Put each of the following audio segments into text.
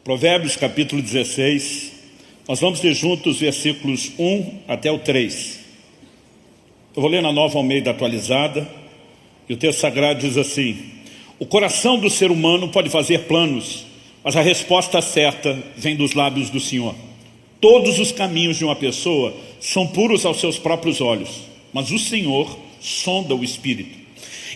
Provérbios capítulo 16, nós vamos ler juntos os versículos 1 até o 3. Eu vou ler na Nova Almeida atualizada, e o texto sagrado diz assim: o coração do ser humano pode fazer planos, mas a resposta certa vem dos lábios do Senhor. Todos os caminhos de uma pessoa são puros aos seus próprios olhos, mas o Senhor sonda o espírito.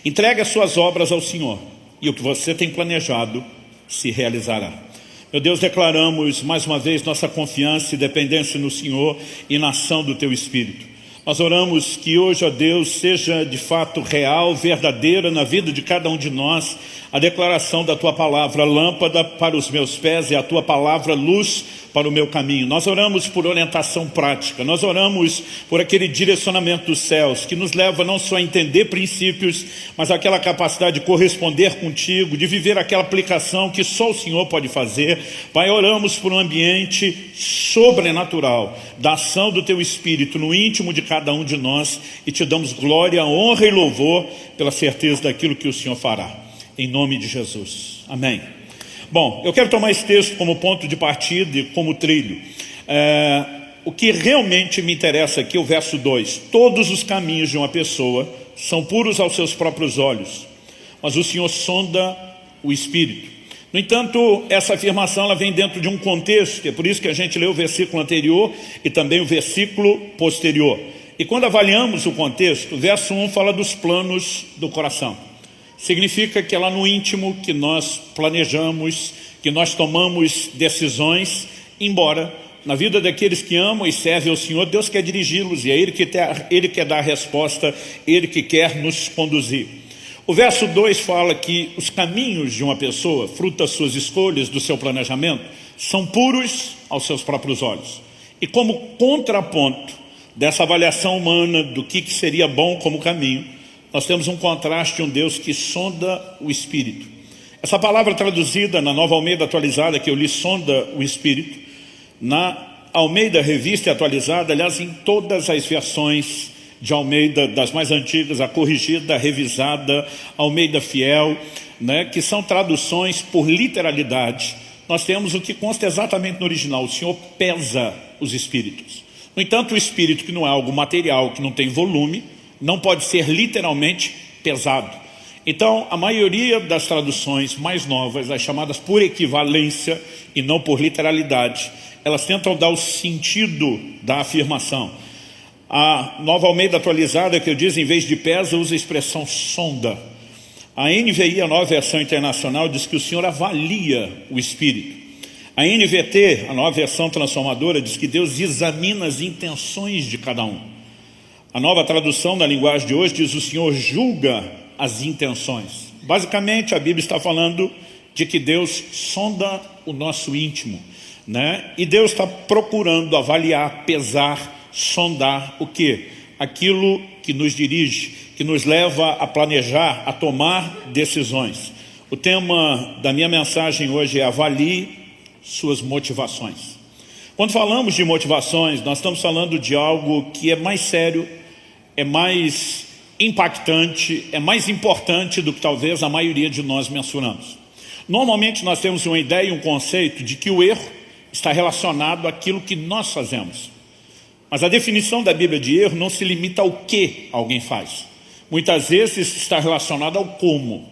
Entregue as suas obras ao Senhor, e o que você tem planejado se realizará. Meu Deus, declaramos mais uma vez nossa confiança e dependência no Senhor e na ação do Teu Espírito. Nós oramos que hoje, ó Deus, seja de fato real, verdadeira na vida de cada um de nós, a declaração da Tua palavra, lâmpada para os meus pés e a Tua palavra, luz para o meu caminho. Nós oramos por orientação prática, nós oramos por aquele direcionamento dos céus, que nos leva não só a entender princípios, mas aquela capacidade de corresponder contigo, de viver aquela aplicação que só o Senhor pode fazer. Pai, oramos por um ambiente sobrenatural, da ação do Teu Espírito no íntimo de cada um de nós, e Te damos glória, honra e louvor pela certeza daquilo que o Senhor fará. Em nome de Jesus. Amém. Bom, eu quero tomar esse texto como ponto de partida e como trilho. O que realmente me interessa aqui é o verso 2. Todos os caminhos de uma pessoa são puros aos seus próprios olhos, mas o Senhor sonda o espírito. No entanto, essa afirmação ela vem dentro de um contexto, é por isso que a gente leu o versículo anterior e também o versículo posterior. E quando avaliamos o contexto, o verso 1 fala dos planos do coração. Significa que é lá no íntimo que nós planejamos, que nós tomamos decisões, embora na vida daqueles que amam e servem ao Senhor, Deus quer dirigi-los, e é Ele quer dar a resposta, Ele que quer nos conduzir. O verso 2 fala que os caminhos de uma pessoa, fruto das suas escolhas, do seu planejamento, são puros aos seus próprios olhos. E como contraponto dessa avaliação humana do que seria bom como caminho, nós temos um contraste de um Deus que sonda o espírito. Essa palavra traduzida na Nova Almeida atualizada, que eu li, sonda o espírito, na Almeida Revista e Atualizada, aliás, em todas as versões de Almeida, das mais antigas, a corrigida, a revisada, Almeida Fiel, né, que são traduções por literalidade, nós temos o que consta exatamente no original: o Senhor pesa os espíritos. No entanto, o espírito, que não é algo material, que não tem volume, não pode ser literalmente pesado. Então, a maioria das traduções mais novas, as chamadas por equivalência e não por literalidade, elas tentam dar o sentido da afirmação. A Nova Almeida Atualizada, que eu diz, em vez de pesa, usa a expressão sonda. A NVI, a Nova Versão Internacional, diz que o Senhor avalia o espírito. A NVT, a Nova Versão Transformadora, diz que Deus examina as intenções de cada um. A Nova Tradução da linguagem de hoje diz: o Senhor julga as intenções. Basicamente, a Bíblia está falando de que Deus sonda o nosso íntimo, né? E Deus está procurando avaliar, pesar, sondar o quê? Aquilo que nos dirige, que nos leva a planejar, a tomar decisões. O tema da minha mensagem hoje é: avalie suas motivações. Quando falamos de motivações, nós estamos falando de algo que é mais sério, é mais impactante, é mais importante do que talvez a maioria de nós mensuramos. Normalmente nós temos uma ideia e um conceito de que o erro está relacionado àquilo que nós fazemos. Mas a definição da Bíblia de erro não se limita ao que alguém faz. Muitas vezes está relacionado ao como.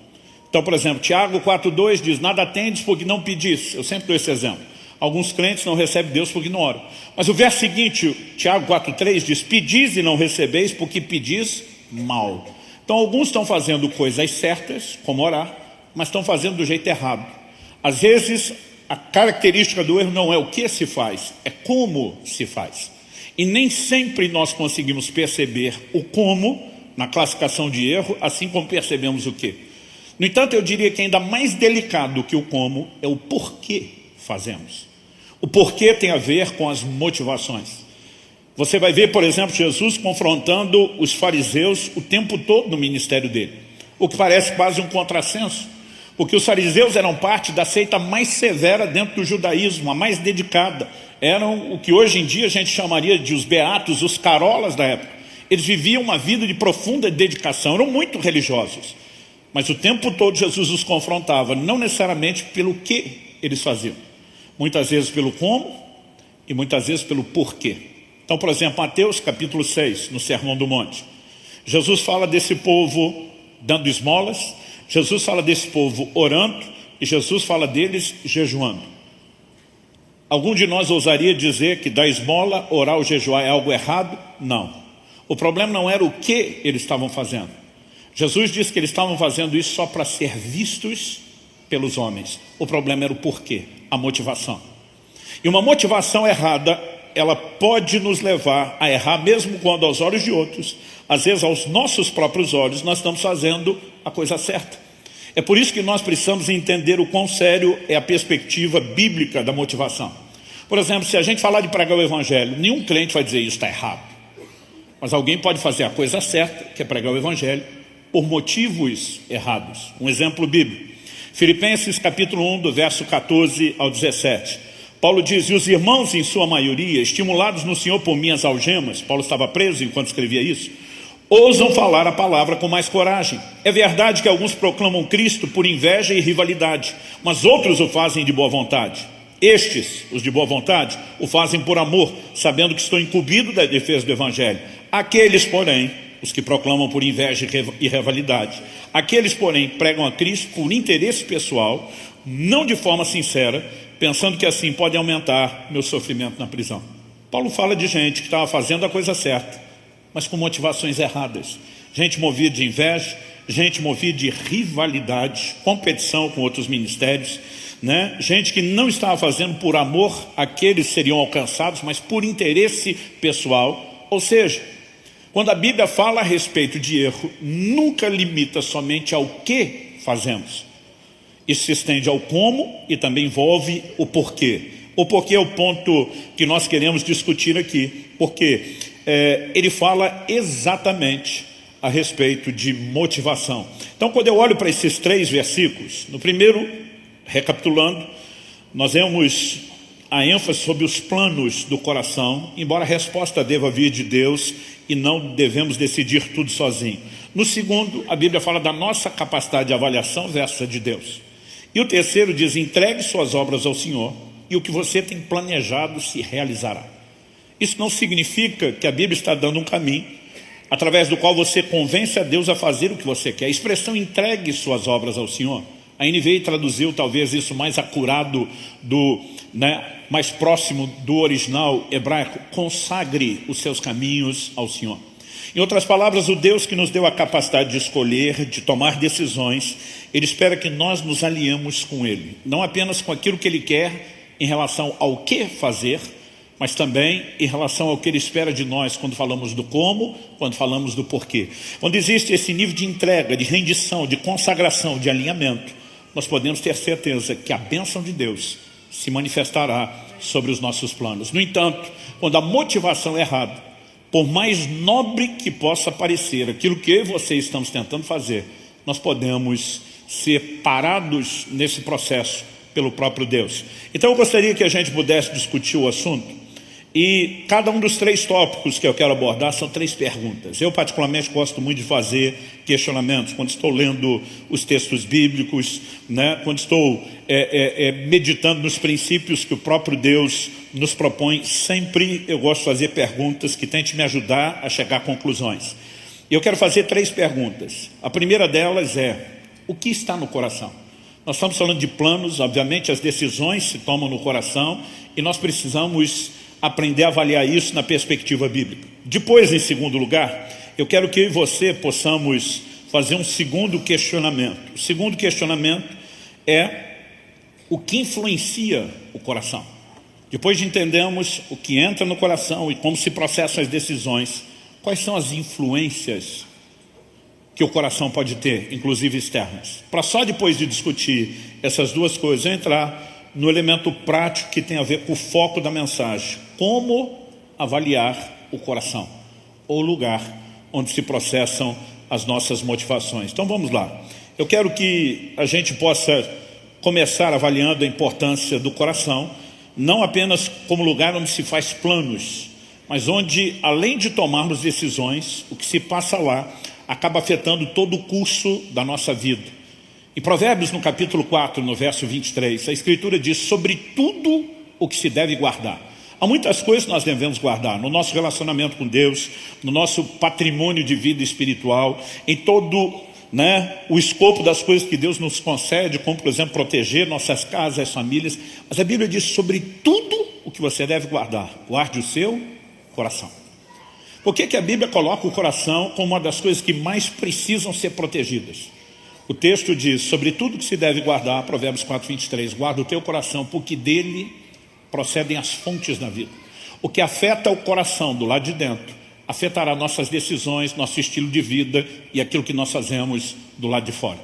Então, por exemplo, Tiago 4,2 diz: nada tendes porque não pedis. Eu sempre dou esse exemplo. Alguns crentes não recebem Deus porque não oram. Mas o verso seguinte, Tiago 4,3 diz: pedis e não recebeis porque pedis mal. Então alguns estão fazendo coisas certas, como orar, mas estão fazendo do jeito errado. Às vezes a característica do erro não é o que se faz, é como se faz. E nem sempre nós conseguimos perceber o como na classificação de erro, assim como percebemos o que. No entanto, eu diria que ainda mais delicado que o como é o porquê fazemos. O porquê tem a ver com as motivações. Você vai ver, por exemplo, Jesus confrontando os fariseus o tempo todo no ministério dele. O que parece quase um contrassenso, porque os fariseus eram parte da seita mais severa dentro do judaísmo, a mais dedicada. Eram o que hoje em dia a gente chamaria de os beatos, os carolas da época. Eles viviam uma vida de profunda dedicação, eram muito religiosos. Mas o tempo todo Jesus os confrontava, não necessariamente pelo que eles faziam, Muitas vezes pelo como e muitas vezes pelo porquê. Então, por exemplo, Mateus capítulo 6, no Sermão do Monte. Jesus fala desse povo dando esmolas, Jesus fala desse povo orando e Jesus fala deles jejuando. Algum de nós ousaria dizer que dar esmola, orar ou jejuar é algo errado? Não. O problema não era o que eles estavam fazendo. Jesus disse que eles estavam fazendo isso só para ser vistos pelos homens. O problema era o porquê, a motivação. E uma motivação errada, ela pode nos levar a errar, mesmo quando aos olhos de outros, às vezes aos nossos próprios olhos, nós estamos fazendo a coisa certa. É por isso que nós precisamos entender o quão sério é a perspectiva bíblica da motivação. Por exemplo, se a gente falar de pregar o evangelho, nenhum crente vai dizer isso está errado. Mas alguém pode fazer a coisa certa, que é pregar o evangelho, por motivos errados. Um exemplo bíblico. Filipenses capítulo 1, do verso 14 ao 17. Paulo diz, e os irmãos em sua maioria, estimulados no Senhor por minhas algemas, Paulo estava preso enquanto escrevia isso, ousam falar a palavra com mais coragem. É verdade que alguns proclamam Cristo por inveja e rivalidade, mas outros o fazem de boa vontade. Estes, os de boa vontade, o fazem por amor, sabendo que estou incumbido da defesa do evangelho. Aqueles, porém, os que proclamam por inveja e rivalidade, aqueles, porém, pregam a Cristo por interesse pessoal, não de forma sincera, pensando que assim pode aumentar meu sofrimento na prisão. Paulo fala de gente que estava fazendo a coisa certa, mas com motivações erradas. Gente movida de inveja, gente movida de rivalidade, competição com outros ministérios, né? Gente que não estava fazendo por amor àqueles que seriam alcançados, mas por interesse pessoal. Ou seja, quando a Bíblia fala a respeito de erro, nunca limita somente ao que fazemos. Isso se estende ao como e também envolve o porquê. O porquê é o ponto que nós queremos discutir aqui, porque ele fala exatamente a respeito de motivação. Então, quando eu olho para esses 3 versículos, no primeiro, recapitulando, nós vemos a ênfase sobre os planos do coração, embora a resposta deva vir de Deus e não devemos decidir tudo sozinho. No segundo, a Bíblia fala da nossa capacidade de avaliação versus a de Deus. E o terceiro diz, entregue suas obras ao Senhor e o que você tem planejado se realizará. Isso não significa que a Bíblia está dando um caminho através do qual você convence a Deus a fazer o que você quer. A expressão entregue suas obras ao Senhor, a NVI traduziu talvez isso mais acurado, mais próximo do original hebraico, consagre os seus caminhos ao Senhor. Em outras palavras, o Deus que nos deu a capacidade de escolher, de tomar decisões, Ele espera que nós nos alinhemos com Ele. Não apenas com aquilo que Ele quer em relação ao que fazer, mas também em relação ao que Ele espera de nós quando falamos do como, quando falamos do porquê. Quando existe esse nível de entrega, de rendição, de consagração, de alinhamento, nós podemos ter certeza que a bênção de Deus se manifestará sobre os nossos planos. No entanto, quando a motivação é errada, por mais nobre que possa parecer aquilo que eu e você estamos tentando fazer, nós podemos ser parados nesse processo pelo próprio Deus. Então eu gostaria que a gente pudesse discutir o assunto, e cada um dos 3 tópicos que eu quero abordar são 3 perguntas. Eu particularmente gosto muito de fazer questionamentos quando estou lendo os textos bíblicos, quando estou meditando nos princípios que o próprio Deus nos propõe. Sempre eu gosto de fazer perguntas que tentem me ajudar a chegar a conclusões. Eu quero fazer 3 perguntas. A primeira delas é, o que está no coração? Nós estamos falando de planos, obviamente as decisões se tomam no coração e nós precisamos aprender a avaliar isso na perspectiva bíblica. Depois, em segundo lugar, eu quero que eu e você possamos fazer um segundo questionamento. O segundo questionamento é o que influencia o coração. Depois de entendermos o que entra no coração e como se processam as decisões, quais são as influências que o coração pode ter, inclusive externas. Para só depois de discutir essas 2 coisas, eu entrar no elemento prático que tem a ver com o foco da mensagem. Como avaliar o coração, ou o lugar onde se processam as nossas motivações. Então vamos lá. Eu quero que a gente possa começar avaliando a importância do coração, não apenas como lugar onde se faz planos, mas onde, além de tomarmos decisões, o que se passa lá acaba afetando todo o curso da nossa vida. Em Provérbios, no capítulo 4, no verso 23, a Escritura diz, sobre tudo o que se deve guardar. Há muitas coisas que nós devemos guardar no nosso relacionamento com Deus, no nosso patrimônio de vida espiritual, em todo o escopo das coisas que Deus nos concede, como por exemplo proteger nossas casas, as famílias. Mas a Bíblia diz sobre tudo o que você deve guardar. Guarde o seu coração. Por que a Bíblia coloca o coração como uma das coisas que mais precisam ser protegidas? O texto diz, sobre tudo que se deve guardar, Provérbios 4:23, guarda o teu coração, porque dele procedem as fontes da vida. O que afeta o coração do lado de dentro, afetará nossas decisões, nosso estilo de vida e aquilo que nós fazemos do lado de fora.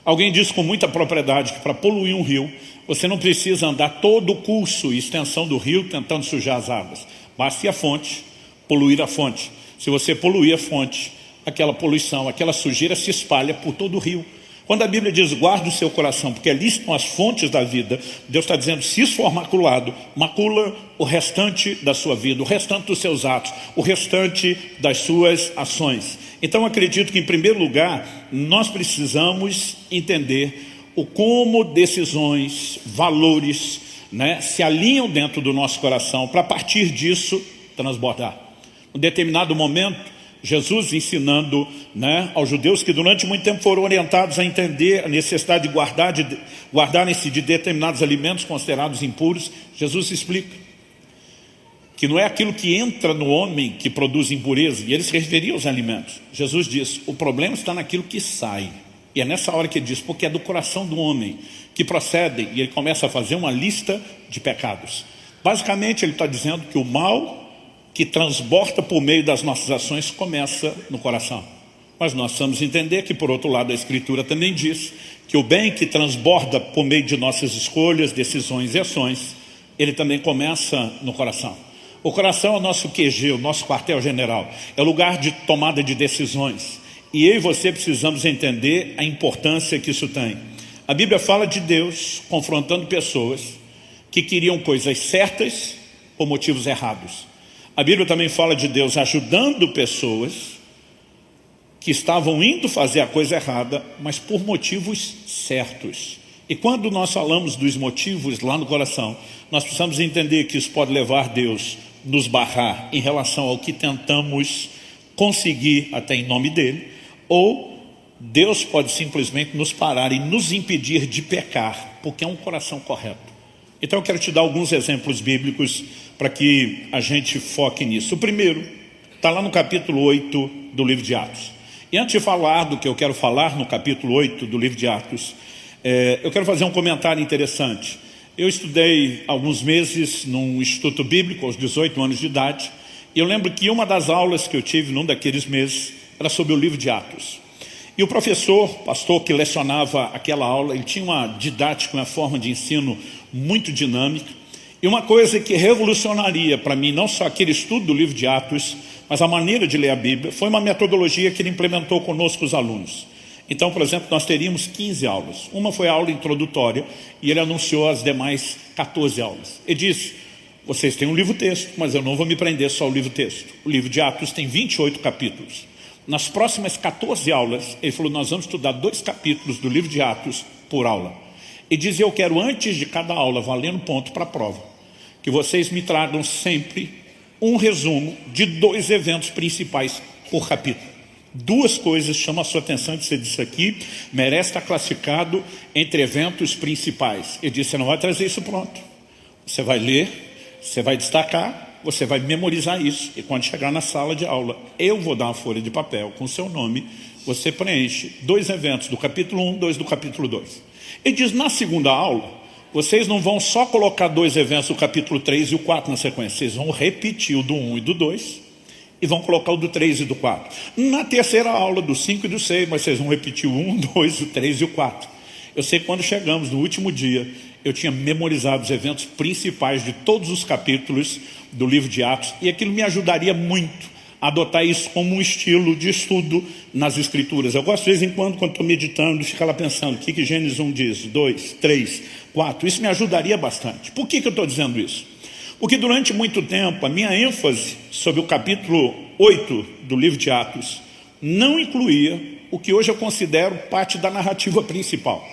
Alguém disse com muita propriedade que para poluir um rio, você não precisa andar todo o curso e extensão do rio tentando sujar as águas. Basta ir à fonte, poluir a fonte. Se você poluir a fonte, aquela poluição, aquela sujeira se espalha por todo o rio. Quando a Bíblia diz, guarda o seu coração, porque ali estão as fontes da vida, Deus está dizendo, se isso for maculado, macula o restante da sua vida, o restante dos seus atos, o restante das suas ações. Então acredito que em primeiro lugar, nós precisamos entender o como decisões, valores, se alinham dentro do nosso coração, para a partir disso transbordar. Em determinado momento, Jesus ensinando aos judeus que durante muito tempo foram orientados a entender a necessidade de guardarem-se de determinados alimentos considerados impuros. Jesus explica que não é aquilo que entra no homem que produz impureza, e ele se referia aos alimentos. Jesus diz, o problema está naquilo que sai. E é nessa hora que ele diz, porque é do coração do homem que procedem, e ele começa a fazer uma lista de pecados. Basicamente ele está dizendo que o mal que transborda por meio das nossas ações começa no coração. Mas nós precisamos entender que, por outro lado, a Escritura também diz que o bem que transborda por meio de nossas escolhas, decisões e ações, ele também começa no coração. O coração é o nosso QG, o nosso quartel-general, é o lugar de tomada de decisões. E eu e você precisamos entender a importância que isso tem. A Bíblia fala de Deus confrontando pessoas que queriam coisas certas por motivos errados. A Bíblia também fala de Deus ajudando pessoas que estavam indo fazer a coisa errada, mas por motivos certos. E quando nós falamos dos motivos lá no coração, nós precisamos entender que isso pode levar Deus a nos barrar em relação ao que tentamos conseguir até em nome dele, ou Deus pode simplesmente nos parar e nos impedir de pecar, porque é um coração correto. Então eu quero te dar alguns exemplos bíblicos para que a gente foque nisso. O primeiro está lá no capítulo 8 do livro de Atos. E antes de falar do que eu quero falar no capítulo 8 do livro de Atos, eu quero fazer um comentário interessante. Eu estudei alguns meses num instituto bíblico aos 18 anos de idade, e eu lembro que uma das aulas que eu tive num daqueles meses era sobre o livro de Atos. E o professor, pastor que lecionava aquela aula, ele tinha uma didática, uma forma de ensino muito dinâmica. E uma coisa que revolucionaria para mim, não só aquele estudo do livro de Atos, mas a maneira de ler a Bíblia, foi uma metodologia que ele implementou conosco os alunos. Então, por exemplo, nós teríamos 15 aulas. Uma foi a aula introdutória e ele anunciou as demais 14 aulas. Ele disse, vocês têm um livro-texto, mas eu não vou me prender só ao livro-texto. O livro de Atos tem 28 capítulos. Nas próximas 14 aulas, ele falou, nós vamos estudar 2 capítulos do livro de Atos por aula. E dizia, eu quero antes de cada aula, valendo ponto para a prova, que vocês me tragam sempre um resumo de 2 eventos principais por capítulo. 2 coisas chamam a sua atenção, você disse aqui, merece estar classificado entre eventos principais. Ele disse, você não vai trazer isso pronto. Você vai ler, você vai destacar, você vai memorizar isso, e quando chegar na sala de aula, eu vou dar uma folha de papel com o seu nome, você preenche 2 eventos do capítulo 1, 2 do capítulo 2. Ele diz, na segunda aula, vocês não vão só colocar 2 eventos do capítulo 3 e o 4 na sequência, vocês vão repetir o do 1 e do 2, e vão colocar o do 3 e do 4. Na terceira aula, do 5 e do 6, mas vocês vão repetir o 1, 2, o 3 e o 4. Eu sei que quando chegamos no último dia, eu tinha memorizado os eventos principais de todos os capítulos do livro de Atos, e aquilo me ajudaria muito a adotar isso como um estilo de estudo nas Escrituras. Eu gosto de vez em quando estou meditando, ficar lá pensando, o que Gênesis 1 diz, 2, 3, 4, isso me ajudaria bastante. Por que eu estou dizendo isso? Porque durante muito tempo, a minha ênfase sobre o capítulo 8 do livro de Atos não incluía o que hoje eu considero parte da narrativa principal.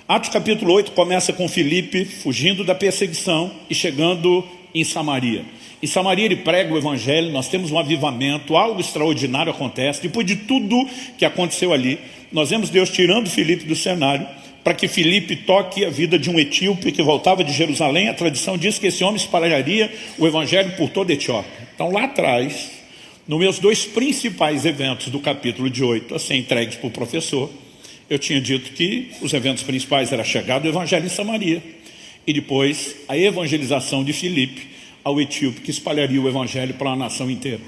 Atos capítulo 8 começa com Filipe fugindo da perseguição e chegando em Samaria. Em Samaria ele prega o evangelho, nós temos um avivamento, algo extraordinário acontece. Depois de tudo que aconteceu ali, nós vemos Deus tirando Filipe do cenário, para que Filipe toque a vida de um etíope que voltava de Jerusalém. A tradição diz que esse homem espalharia o evangelho por toda a Etiópia. Então lá atrás, nos meus 2 principais eventos do capítulo de 8, a ser entregues para o professor, eu tinha dito que os eventos principais era a chegada do evangelho em Samaria e depois a evangelização de Filipe ao etíope, que espalharia o evangelho para a nação inteira.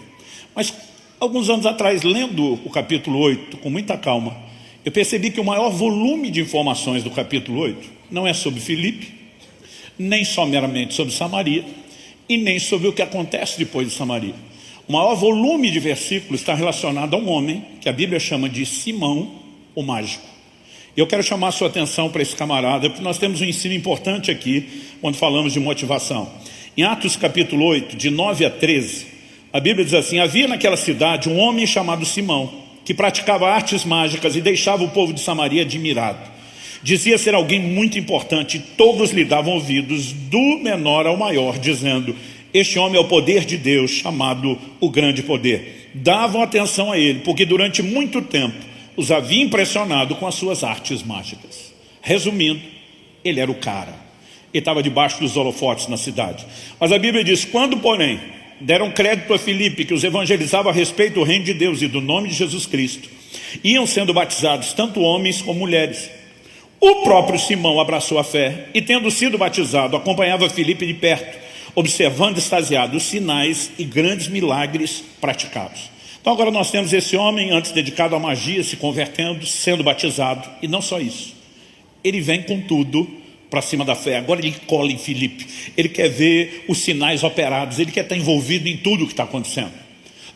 Mas alguns anos atrás, lendo o capítulo 8 com muita calma, eu percebi que o maior volume de informações do capítulo 8 não é sobre Filipe, nem só meramente sobre Samaria, e nem sobre o que acontece depois de Samaria. O maior volume de versículos está relacionado a um homem que a Bíblia chama de Simão, o mágico. Eu quero chamar a sua atenção para esse camarada, porque nós temos um ensino importante aqui, quando falamos de motivação. Em Atos capítulo 8, de 9 a 13, a Bíblia diz assim: havia naquela cidade um homem chamado Simão, que praticava artes mágicas e deixava o povo de Samaria admirado. Dizia ser alguém muito importante, e todos lhe davam ouvidos, do menor ao maior, dizendo: este homem é o poder de Deus, chamado o grande poder. Davam atenção a ele, porque durante muito tempo os havia impressionado com as suas artes mágicas. Resumindo, ele era o cara. Ele estava debaixo dos holofotes na cidade. Mas a Bíblia diz: quando, porém, deram crédito a Filipe, que os evangelizava a respeito do reino de Deus e do nome de Jesus Cristo, iam sendo batizados tanto homens como mulheres. O próprio Simão abraçou a fé e, tendo sido batizado, acompanhava Filipe de perto, observando extasiado os sinais e grandes milagres praticados. Então agora nós temos esse homem, antes dedicado à magia, se convertendo, sendo batizado. E não só isso, ele vem com tudo para cima da fé. Agora ele cola em Filipe, ele quer ver os sinais operados, ele quer estar envolvido em tudo o que está acontecendo.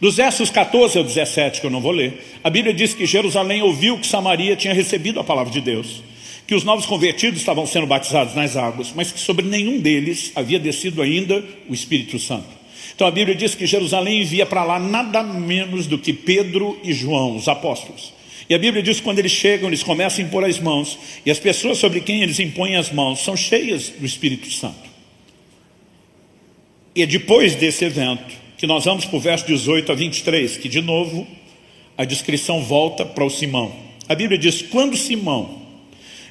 Dos versos 14 ao 17, que eu não vou ler, a Bíblia diz que Jerusalém ouviu que Samaria tinha recebido a palavra de Deus, que os novos convertidos estavam sendo batizados nas águas, mas que sobre nenhum deles havia descido ainda o Espírito Santo. Então a Bíblia diz que Jerusalém envia para lá nada menos do que Pedro e João, os apóstolos. E a Bíblia diz que quando eles chegam, eles começam a impor as mãos, e as pessoas sobre quem eles impõem as mãos são cheias do Espírito Santo. E é depois desse evento que nós vamos para o verso 18 a 23, que de novo a descrição volta para o Simão. A Bíblia diz: quando Simão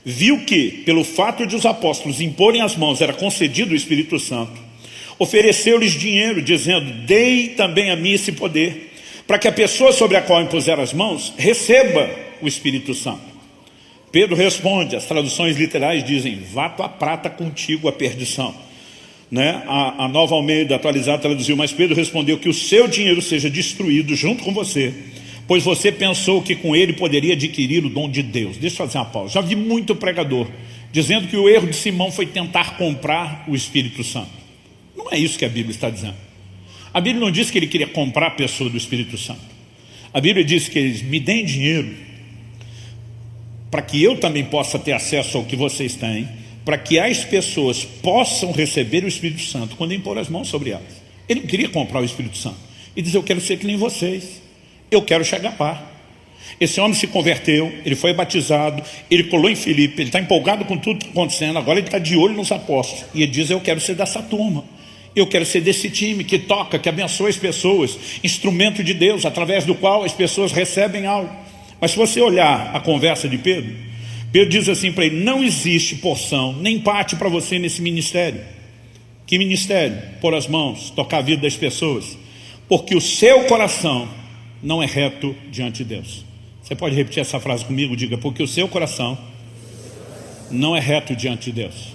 viu que, pelo fato de os apóstolos imporem as mãos, era concedido o Espírito Santo, ofereceu-lhes dinheiro, dizendo: dei também a mim esse poder, para que a pessoa sobre a qual impuser as mãos receba o Espírito Santo. Pedro responde, as traduções literais dizem: vá tua prata contigo a perdição. A Nova Almeida atualizada traduziu: mas Pedro respondeu: que o seu dinheiro seja destruído junto com você, pois você pensou que com ele poderia adquirir o dom de Deus. Deixa eu fazer uma pausa. Já vi muito pregador dizendo que o erro de Simão foi tentar comprar o Espírito Santo. Não é isso que a Bíblia está dizendo. A Bíblia não diz que ele queria comprar a pessoa do Espírito Santo. A Bíblia diz que eles me deem dinheiro para que eu também possa ter acesso ao que vocês têm, para que as pessoas possam receber o Espírito Santo quando impor as mãos sobre elas. Ele não queria comprar o Espírito Santo. Ele diz: eu quero ser que nem vocês, eu quero chegar lá. Esse homem se converteu, ele foi batizado, ele colou em Filipe, ele está empolgado com tudo que está acontecendo, agora ele está de olho nos apóstolos. E ele diz: eu quero ser dessa turma. Eu quero ser desse time que toca, que abençoa as pessoas, instrumento de Deus, através do qual as pessoas recebem algo. Mas se você olhar a conversa de Pedro, Pedro diz assim para ele: não existe porção, nem parte para você nesse ministério. Que ministério? Pôr as mãos, tocar a vida das pessoas. Porque o seu coração não é reto diante de Deus. Você pode repetir essa frase comigo? Diga: porque o seu coração não é reto diante de Deus.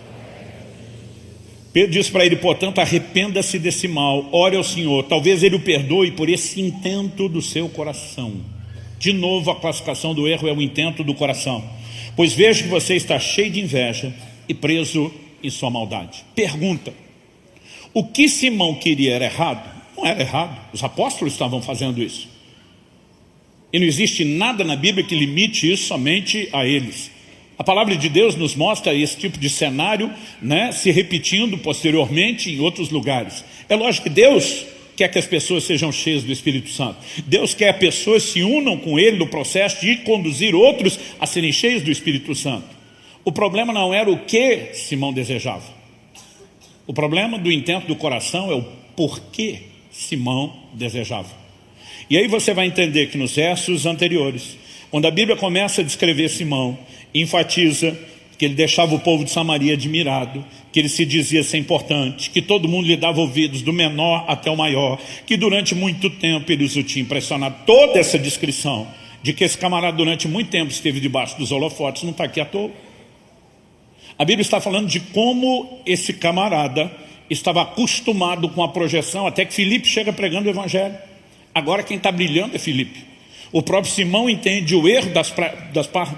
Pedro diz para ele: portanto, arrependa-se desse mal, ore ao Senhor, talvez Ele o perdoe por esse intento do seu coração. De novo, a classificação do erro é o intento do coração. Pois vejo que você está cheio de inveja e preso em sua maldade. Pergunta: o que Simão queria era errado? Não era errado, os apóstolos estavam fazendo isso. E não existe nada na Bíblia que limite isso somente a eles. A palavra de Deus nos mostra esse tipo de cenário, se repetindo posteriormente em outros lugares. É lógico que Deus quer que as pessoas sejam cheias do Espírito Santo. Deus quer que as pessoas se unam com Ele no processo de conduzir outros a serem cheios do Espírito Santo. O problema não era o que Simão desejava. O problema do intento do coração é o porquê Simão desejava. E aí você vai entender que nos versos anteriores, quando a Bíblia começa a descrever Simão, enfatiza que ele deixava o povo de Samaria admirado, que ele se dizia ser importante, que todo mundo lhe dava ouvidos, do menor até o maior, que durante muito tempo eles o tinham impressionado. Toda essa descrição de que esse camarada durante muito tempo esteve debaixo dos holofotes não está aqui à toa. A Bíblia está falando de como esse camarada estava acostumado com a projeção, até que Filipe chega pregando o evangelho. Agora quem está brilhando é Filipe. O próprio Simão entende o erro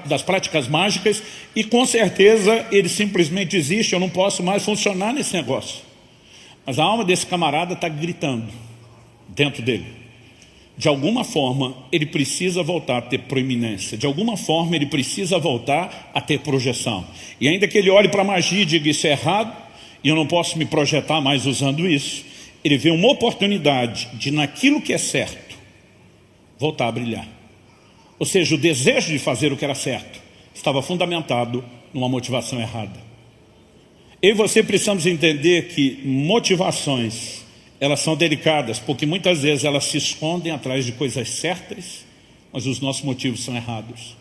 das práticas mágicas e com certeza ele simplesmente existe, eu não posso mais funcionar nesse negócio. Mas a alma desse camarada está gritando dentro dele. De alguma forma ele precisa voltar a ter proeminência, de alguma forma ele precisa voltar a ter projeção. E ainda que ele olhe para a magia e diga isso é errado, e eu não posso me projetar mais usando isso, ele vê uma oportunidade de naquilo que é certo, voltar a brilhar. Ou seja, o desejo de fazer o que era certo estava fundamentado numa motivação errada. Eu e você precisamos entender que motivações, elas são delicadas, porque muitas vezes elas se escondem atrás de coisas certas, mas os nossos motivos são errados.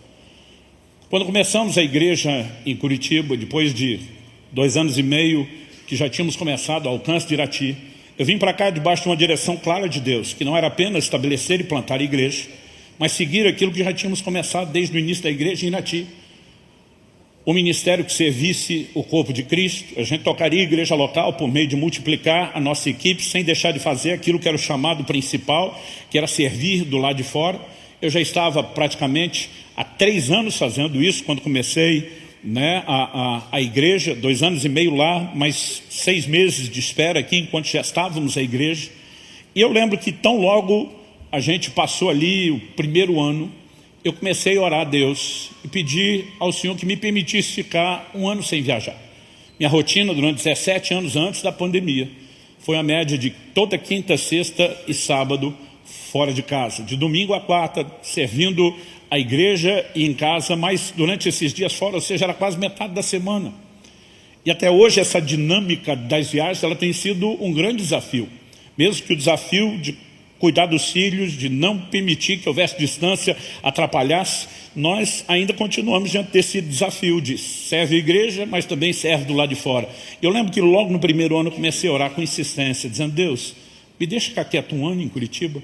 Quando começamos a igreja em Curitiba, depois de 2 anos e meio que já tínhamos começado ao alcance de Irati, eu vim para cá debaixo de uma direção clara de Deus, que não era apenas estabelecer e plantar a igreja, mas seguir aquilo que já tínhamos começado desde o início da igreja em Irati. O ministério que servisse o corpo de Cristo, a gente tocaria a igreja local por meio de multiplicar a nossa equipe, sem deixar de fazer aquilo que era o chamado principal, que era servir do lado de fora. Eu já estava praticamente há 3 anos fazendo isso, quando comecei a igreja, 2 anos e meio lá, mais 6 meses de espera aqui, enquanto já estávamos a igreja. E eu lembro que tão logo a gente passou ali o primeiro ano, eu comecei a orar a Deus e pedir ao Senhor que me permitisse ficar 1 ano sem viajar. Minha rotina durante 17 anos antes da pandemia foi a média de toda quinta, sexta e sábado fora de casa, de domingo a quarta, servindo a igreja e em casa, mas durante esses dias fora, ou seja, era quase metade da semana. E até hoje essa dinâmica das viagens, ela tem sido um grande desafio. Mesmo que o desafio de cuidar dos filhos, de não permitir que houvesse distância, atrapalhasse, nós ainda continuamos diante desse desafio de serve a igreja, mas também serve do lado de fora. Eu lembro que logo no primeiro ano eu comecei a orar com insistência, dizendo, Deus, me deixa ficar quieto 1 ano em Curitiba.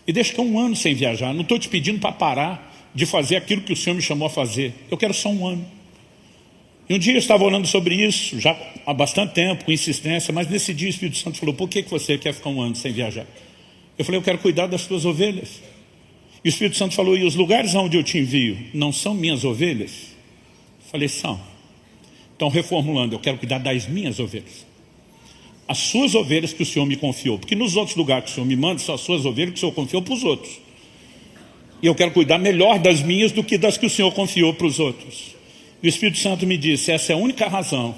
Me deixa ficar 1 ano sem viajar. Não estou te pedindo para parar de fazer aquilo que o Senhor me chamou a fazer. Eu quero só 1 ano. E um dia eu estava orando sobre isso, já há bastante tempo, com insistência, mas nesse dia o Espírito Santo falou, por que você quer ficar 1 ano sem viajar? Eu falei, eu quero cuidar das tuas ovelhas. E o Espírito Santo falou, e os lugares onde eu te envio não são minhas ovelhas? Eu falei, são. Então, reformulando, eu quero cuidar das minhas ovelhas. As suas ovelhas que o Senhor me confiou. Porque nos outros lugares que o Senhor me manda, são as suas ovelhas que o Senhor confiou para os outros. E eu quero cuidar melhor das minhas do que das que o Senhor confiou para os outros. E o Espírito Santo me disse, essa é a única razão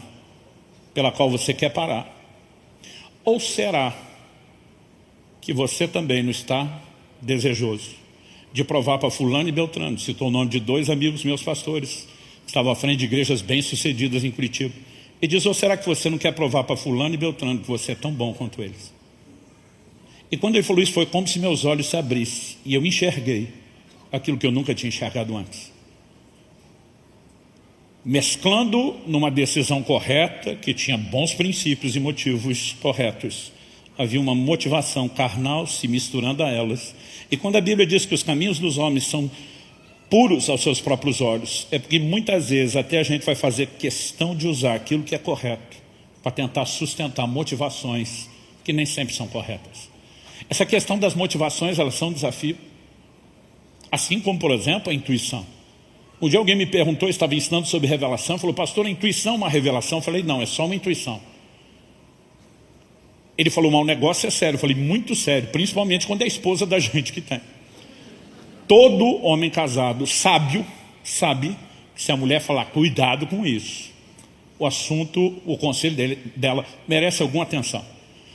pela qual você quer parar. Ou será que você também não está desejoso de provar para fulano e Beltrano, citou o nome de 2 amigos meus pastores, que estavam à frente de igrejas bem-sucedidas em Curitiba, e diz, ou será que você não quer provar para fulano e Beltrano que você é tão bom quanto eles? E quando ele falou isso, foi como se meus olhos se abrissem, e eu enxerguei aquilo que eu nunca tinha enxergado antes. Mesclando numa decisão correta, que tinha bons princípios e motivos corretos, havia uma motivação carnal se misturando a elas. E quando a Bíblia diz que os caminhos dos homens são puros aos seus próprios olhos, é porque muitas vezes até a gente vai fazer questão de usar aquilo que é correto para tentar sustentar motivações que nem sempre são corretas. Essa questão das motivações, elas são um desafio. Assim como, por exemplo, a intuição. Um dia alguém me perguntou, eu estava ensinando sobre revelação, falou, pastor, a intuição é uma revelação? Eu falei, não, é só uma intuição. Ele falou, mas o negócio é sério. Eu falei, muito sério, principalmente quando é a esposa da gente que tem. Todo homem casado sábio sabe que se a mulher falar cuidado com isso, o assunto, o conselho dela merece alguma atenção.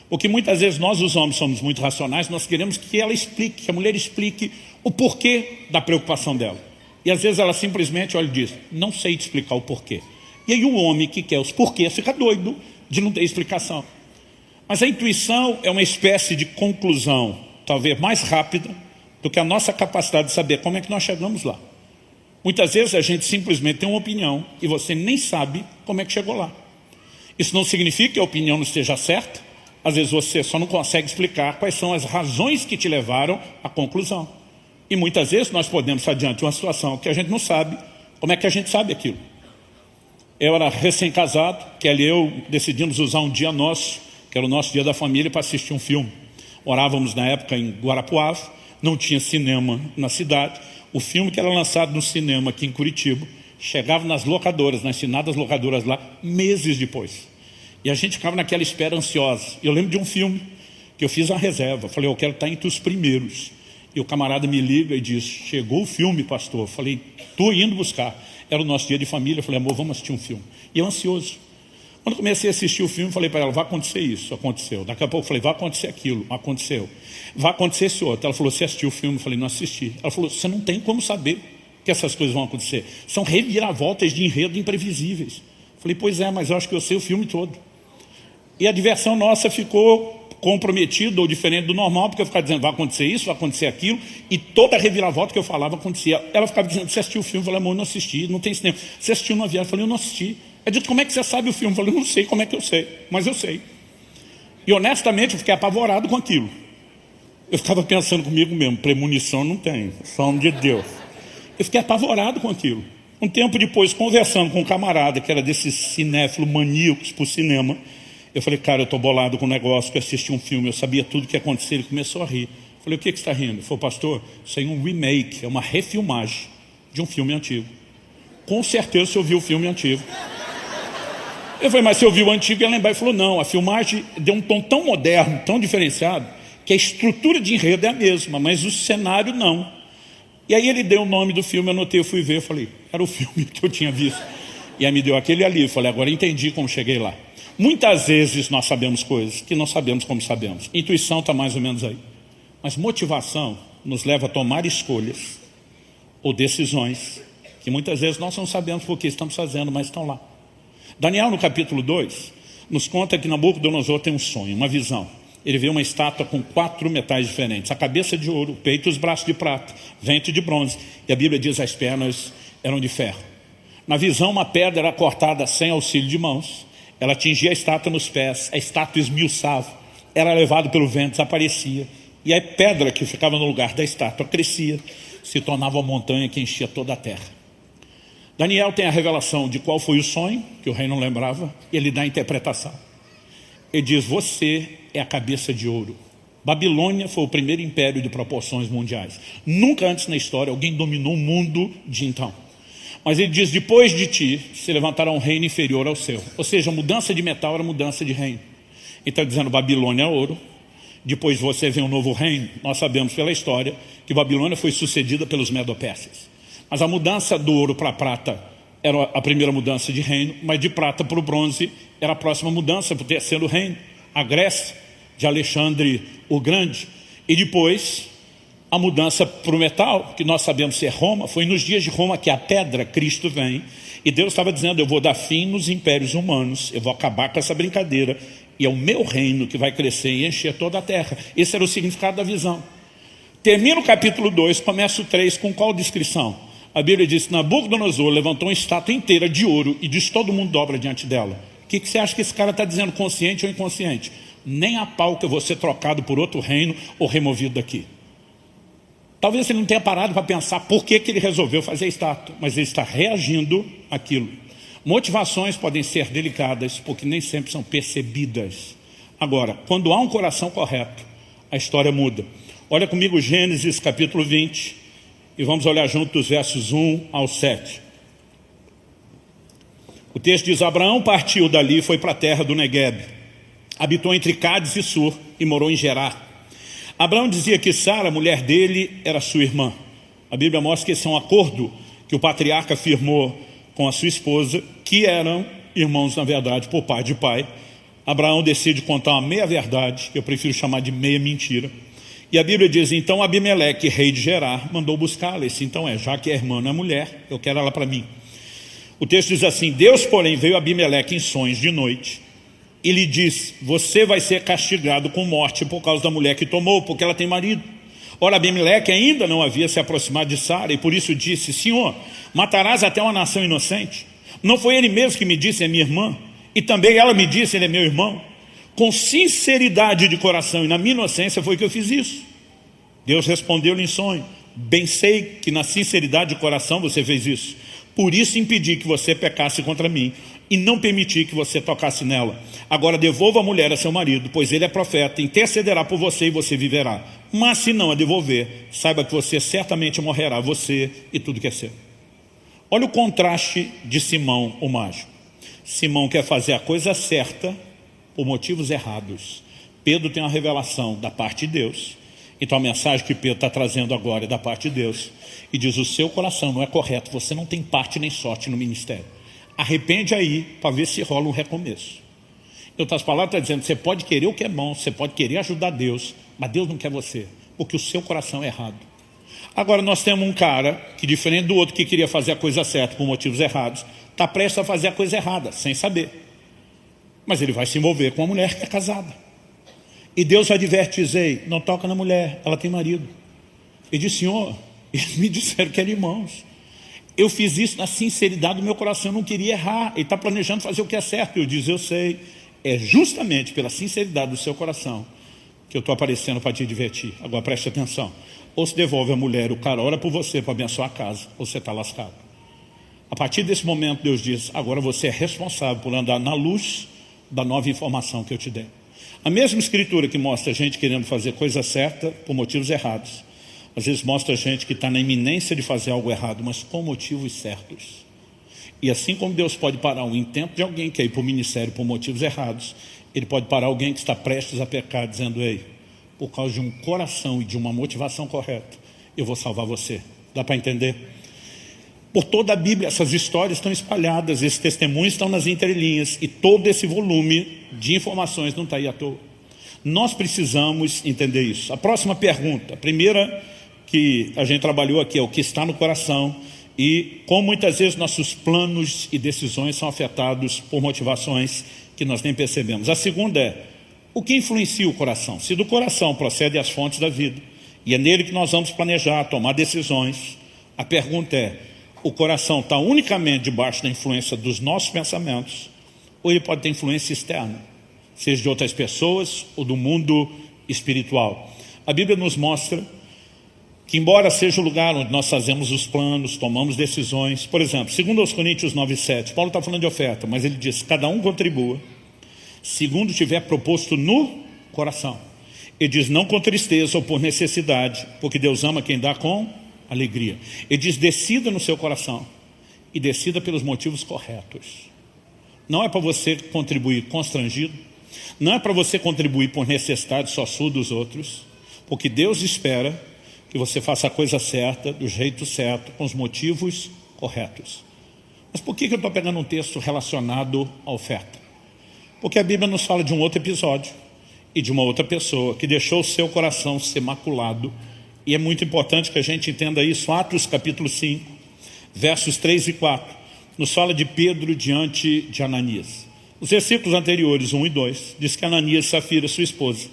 Porque muitas vezes nós os homens somos muito racionais, nós queremos que ela explique, que a mulher explique o porquê da preocupação dela. E às vezes ela simplesmente olha e diz, não sei te explicar o porquê. E aí o homem que quer os porquês fica doido de não ter explicação. Mas a intuição é uma espécie de conclusão, talvez mais rápida do que a nossa capacidade de saber como é que nós chegamos lá. Muitas vezes a gente simplesmente tem uma opinião e você nem sabe como é que chegou lá. Isso não significa que a opinião não esteja certa. Às vezes você só não consegue explicar quais são as razões que te levaram à conclusão. E muitas vezes nós podemos estar diante de uma situação que a gente não sabe como é que a gente sabe aquilo. Eu era recém-casado, Kelly e eu decidimos usar um dia nosso, que era o nosso dia da família, para assistir um filme. Morávamos na época em Guarapuava, não tinha cinema na cidade. O filme que era lançado no cinema aqui em Curitiba, chegava nas locadoras, nas finadas locadoras lá, meses depois. E a gente ficava naquela espera ansiosa. Eu lembro de um filme que eu fiz uma reserva. Falei, eu quero estar entre os primeiros. E o camarada me liga e diz, chegou o filme, pastor. Eu falei, estou indo buscar. Era o nosso dia de família. Eu falei, amor, vamos assistir um filme. E eu ansioso. Quando comecei a assistir o filme, falei para ela, vai acontecer isso, aconteceu. Daqui a pouco eu falei, vai acontecer aquilo, aconteceu. Vai acontecer esse outro. Ela falou, você assistiu o filme? Eu falei, não assisti. Ela falou, você não tem como saber que essas coisas vão acontecer. São reviravoltas de enredo imprevisíveis. Eu falei, pois é, mas eu acho que eu sei o filme todo. E a diversão nossa ficou comprometida ou diferente do normal, porque eu ficava dizendo, vai acontecer isso, vai acontecer aquilo, e toda a reviravolta que eu falava acontecia. Ela ficava dizendo, você assistiu o filme? Eu falei, amor, eu não assisti, não tem cinema. Você assistiu numa viagem? Eu falei, eu não assisti. Eu disse, como é que você sabe o filme? Eu falei, eu não sei como é que eu sei, mas eu sei. E honestamente eu fiquei apavorado com aquilo. Eu ficava pensando comigo mesmo, premonição não tem, só um de Deus. Eu fiquei apavorado com aquilo. Um tempo depois, conversando com um camarada que era desses cinéfilos maníacos por cinema, eu falei, cara, eu estou bolado com o negócio, que eu assisti um filme, eu sabia tudo o que ia acontecer. Ele começou a rir. Eu falei, o que você está rindo? Ele falou, pastor, isso aí é um remake, é uma refilmagem de um filme antigo. Com certeza você ouviu o filme antigo. Eu falei, mas você ouviu o antigo? E ele lembrar. Ele falou, não, a filmagem deu um tom tão moderno, tão diferenciado, que a estrutura de enredo é a mesma, mas o cenário não. E aí ele deu o nome do filme, eu anotei, eu fui ver, eu falei, era o filme que eu tinha visto. E aí me deu aquele ali, eu falei, agora entendi como cheguei lá. Muitas vezes nós sabemos coisas que não sabemos como sabemos. Intuição está mais ou menos aí. Mas motivação nos leva a tomar escolhas ou decisões que muitas vezes nós não sabemos por que estamos fazendo, mas estão lá. Daniel, no capítulo 2, nos conta que Nabucodonosor tem um sonho, uma visão. Ele vê uma estátua com 4 metais diferentes. A cabeça de ouro, o peito e os braços de prata, ventre de bronze. E a Bíblia diz que as pernas eram de ferro. Na visão, uma pedra era cortada sem auxílio de mãos. Ela atingia a estátua nos pés, a estátua esmiuçava, era levado pelo vento, desaparecia. E a pedra que ficava no lugar da estátua crescia, se tornava uma montanha que enchia toda a terra. Daniel tem a revelação de qual foi o sonho, que o rei não lembrava, e ele dá a interpretação. Ele diz, você é a cabeça de ouro. Babilônia foi o primeiro império de proporções mundiais. Nunca antes na história alguém dominou o mundo de então. Mas ele diz, depois de ti se levantará um reino inferior ao seu. Ou seja, a mudança de metal era mudança de reino. Ele está dizendo, Babilônia é ouro. Depois de você vem um novo reino. Nós sabemos pela história que Babilônia foi sucedida pelos Medo-Persas. Mas a mudança do ouro para a prata era a primeira mudança de reino. Mas de prata para o bronze era a próxima mudança para o terceiro reino. A Grécia, de Alexandre o Grande. E depois a mudança para o metal, que nós sabemos ser Roma, foi nos dias de Roma que a pedra, Cristo, vem. E Deus estava dizendo, eu vou dar fim nos impérios humanos, eu vou acabar com essa brincadeira, e é o meu reino que vai crescer e encher toda a terra. Esse era o significado da visão. Termina o capítulo 2, começa o 3, com qual descrição? A Bíblia diz, Nabucodonosor levantou uma estátua inteira de ouro e diz, todo mundo dobra diante dela. O que você acha que esse cara está dizendo, consciente ou inconsciente? Nem a pau que eu vou ser trocado por outro reino ou removido daqui. Talvez ele não tenha parado para pensar por que ele resolveu fazer a estátua, mas ele está reagindo àquilo. Motivações podem ser delicadas, porque nem sempre são percebidas. Agora, quando há um coração correto, a história muda. Olha comigo Gênesis capítulo 20, e vamos olhar junto dos versos 1 ao 7. O texto diz, Abraão partiu dali e foi para a terra do Negueb. Habitou entre Cádiz e Sur e morou em Gerar. Abraão dizia que Sara, mulher dele, era sua irmã. A Bíblia mostra que esse é um acordo que o patriarca firmou com a sua esposa, que eram irmãos, na verdade, por pai de pai. Abraão decide contar uma meia-verdade, que eu prefiro chamar de meia-mentira, E a Bíblia diz, então Abimeleque, rei de Gerar, mandou buscá-la. Esse então já que a irmã não é mulher, eu quero ela para mim. O texto diz assim, Deus, porém, veio a Abimeleque em sonhos de noite e lhe disse, você vai ser castigado com morte por causa da mulher que tomou, porque ela tem marido. Ora, Abimeleque ainda não havia se aproximado de Sara e por isso disse, Senhor, matarás até uma nação inocente? Não foi ele mesmo que me disse, é minha irmã? E também ela me disse, ele é meu irmão? Com sinceridade de coração e na minha inocência foi que eu fiz isso. Deus respondeu-lhe em sonho, bem sei que na sinceridade de coração você fez isso. Por isso impedi que você pecasse contra mim e não permiti que você tocasse nela. Agora devolva a mulher a seu marido, pois ele é profeta, intercederá por você e você viverá. Mas se não a devolver, saiba que você certamente morrerá, você e tudo que é seu. Olha o contraste de Simão, o mágico. Simão quer fazer a coisa certa por motivos errados. Pedro tem uma revelação da parte de Deus. Então a mensagem que Pedro está trazendo agora é da parte de Deus. E diz, o seu coração não é correto, você não tem parte nem sorte no ministério. Arrepende aí para ver se rola um recomeço. Em outras palavras, está dizendo, você pode querer o que é bom, você pode querer ajudar Deus, mas Deus não quer você, porque o seu coração é errado. Agora nós temos um cara que, diferente do outro que queria fazer a coisa certa por motivos errados, está prestes a fazer a coisa errada, sem saber. Mas ele vai se envolver com uma mulher que é casada. E Deus adverte, diz, ei, não toca na mulher, ela tem marido. Ele diz, Senhor, eles me disseram que eram irmãos. Eu fiz isso na sinceridade do meu coração, eu não queria errar. Ele está planejando fazer o que é certo. Eu diz, eu sei, é justamente pela sinceridade do seu coração que eu estou aparecendo para te divertir. Agora preste atenção. Ou se devolve a mulher, o cara ora por você para abençoar a casa, ou você está lascado. A partir desse momento Deus diz, agora você é responsável por andar na luz da nova informação que eu te dei. A mesma escritura que mostra a gente querendo fazer coisa certa por motivos errados, às vezes mostra a gente que está na iminência de fazer algo errado, mas com motivos certos. E assim como Deus pode parar um intento de alguém que quer ir para o ministério por motivos errados, Ele pode parar alguém que está prestes a pecar, dizendo, ei, por causa de um coração e de uma motivação correta, eu vou salvar você. Dá para entender? Por toda a Bíblia, essas histórias estão espalhadas, esses testemunhos estão nas entrelinhas, e todo esse volume de informações não está aí à toa. Nós precisamos entender isso. A próxima pergunta, a primeira que a gente trabalhou aqui, é o que está no coração, e como muitas vezes nossos planos e decisões são afetados por motivações que nós nem percebemos. A segunda é, o que influencia o coração? Se do coração procedem as fontes da vida, e é nele que nós vamos planejar, tomar decisões, a pergunta é, o coração está unicamente debaixo da influência dos nossos pensamentos, ou ele pode ter influência externa, seja de outras pessoas ou do mundo espiritual? A Bíblia nos mostra que, embora seja o lugar onde nós fazemos os planos, tomamos decisões, por exemplo, segundo aos Coríntios 9:7, Paulo está falando de oferta, mas ele diz, cada um contribua, segundo tiver proposto no coração. Ele diz, não com tristeza ou por necessidade, porque Deus ama quem dá com alegria. Ele diz, decida no seu coração, e decida pelos motivos corretos. Não é para você contribuir constrangido, não é para você contribuir por necessidade só sua dos outros, porque Deus espera que você faça a coisa certa, do jeito certo, com os motivos corretos. Mas por que eu estou pegando um texto relacionado à oferta? Porque a Bíblia nos fala de um outro episódio e de uma outra pessoa que deixou o seu coração ser maculado, e é muito importante que a gente entenda isso. Atos capítulo 5, versos 3 e 4, nos fala de Pedro diante de Ananias. Os versículos anteriores, 1 e 2, diz que Ananias e Safira, sua esposa,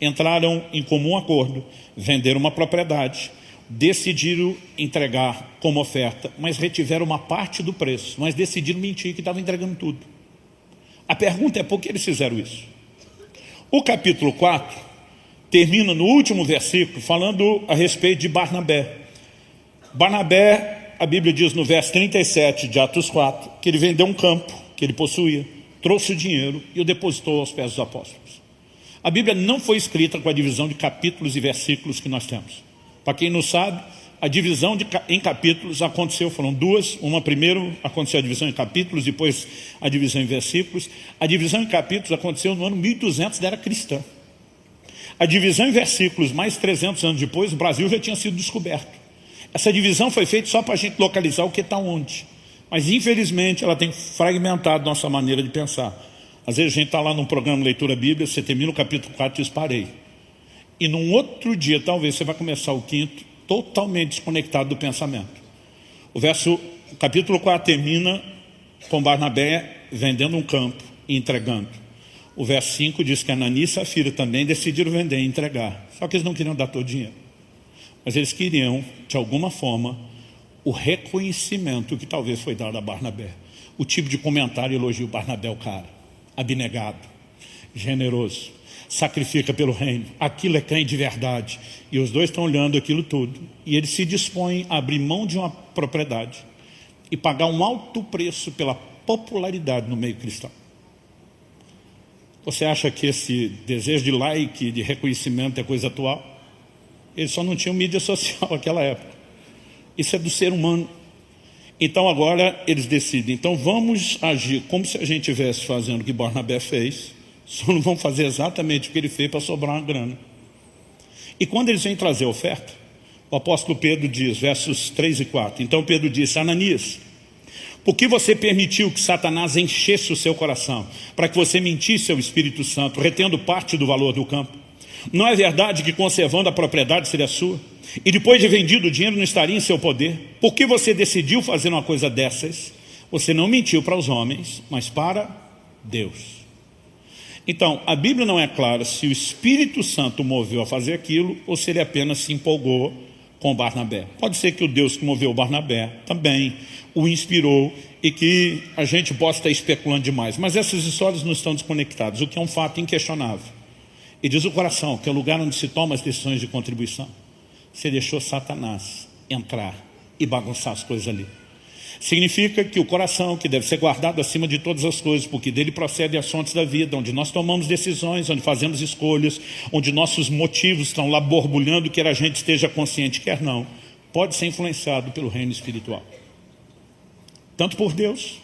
entraram em comum acordo, venderam uma propriedade, decidiram entregar como oferta, mas retiveram uma parte do preço, mas decidiram mentir que estavam entregando tudo. A pergunta é, por que eles fizeram isso? O capítulo 4 termina no último versículo falando a respeito de Barnabé. Barnabé, a Bíblia diz no verso 37 de Atos 4, que ele vendeu um campo que ele possuía, trouxe o dinheiro e o depositou aos pés dos apóstolos. A Bíblia não foi escrita com a divisão de capítulos e versículos que nós temos. Para quem não sabe, a divisão em capítulos aconteceu, foram duas. Uma primeiro aconteceu a divisão em capítulos, depois a divisão em versículos. A divisão em capítulos aconteceu no ano 1200 da era cristã. A divisão em versículos, mais 300 anos depois, o Brasil já tinha sido descoberto. Essa divisão foi feita só para a gente localizar o que está onde. Mas infelizmente ela tem fragmentado nossa maneira de pensar. Às vezes a gente está lá num programa de leitura bíblica, você termina o capítulo 4 e diz, parei. E num outro dia, talvez, você vai começar o quinto totalmente desconectado do pensamento. O capítulo 4 termina com Barnabé vendendo um campo e entregando. O verso 5 diz que Ananias e Safira também decidiram vender e entregar. Só que eles não queriam dar todo o dinheiro. Mas eles queriam, de alguma forma, o reconhecimento que talvez foi dado a Barnabé. O tipo de comentário e elogio. Barnabé, o cara, abnegado, generoso, sacrifica pelo reino, aquilo é crente de verdade. E os dois estão olhando aquilo tudo. E eles se dispõem a abrir mão de uma propriedade e pagar um alto preço pela popularidade no meio cristão. Você acha que esse desejo de like, de reconhecimento é coisa atual? Eles só não tinham mídia social naquela época. Isso é do ser humano. Então agora eles decidem, então vamos agir como se a gente estivesse fazendo o que Barnabé fez, só não vão fazer exatamente o que ele fez para sobrar uma grana. E quando eles vêm trazer a oferta, o apóstolo Pedro diz, versos 3 e 4, então Pedro disse, Ananias, por que você permitiu que Satanás enchesse o seu coração, para que você mentisse ao Espírito Santo, retendo parte do valor do campo? Não é verdade que conservando a propriedade seria sua? E depois de vendido o dinheiro não estaria em seu poder? Por que você decidiu fazer uma coisa dessas? Você não mentiu para os homens, mas para Deus. Então, a Bíblia não é clara se o Espírito Santo o moveu a fazer aquilo ou se ele apenas se empolgou com Barnabé. Pode ser que o Deus que moveu Barnabé também o inspirou e que a gente possa estar especulando demais. Mas essas histórias não estão desconectadas, o que é um fato inquestionável. E diz o coração, que é o lugar onde se toma as decisões de contribuição. Você deixou Satanás entrar e bagunçar as coisas ali. Significa que o coração, que deve ser guardado acima de todas as coisas, porque dele procedem as fontes da vida, onde nós tomamos decisões, onde fazemos escolhas, onde nossos motivos estão lá borbulhando, quer a gente esteja consciente, quer não, pode ser influenciado pelo reino espiritual. Tanto por Deus,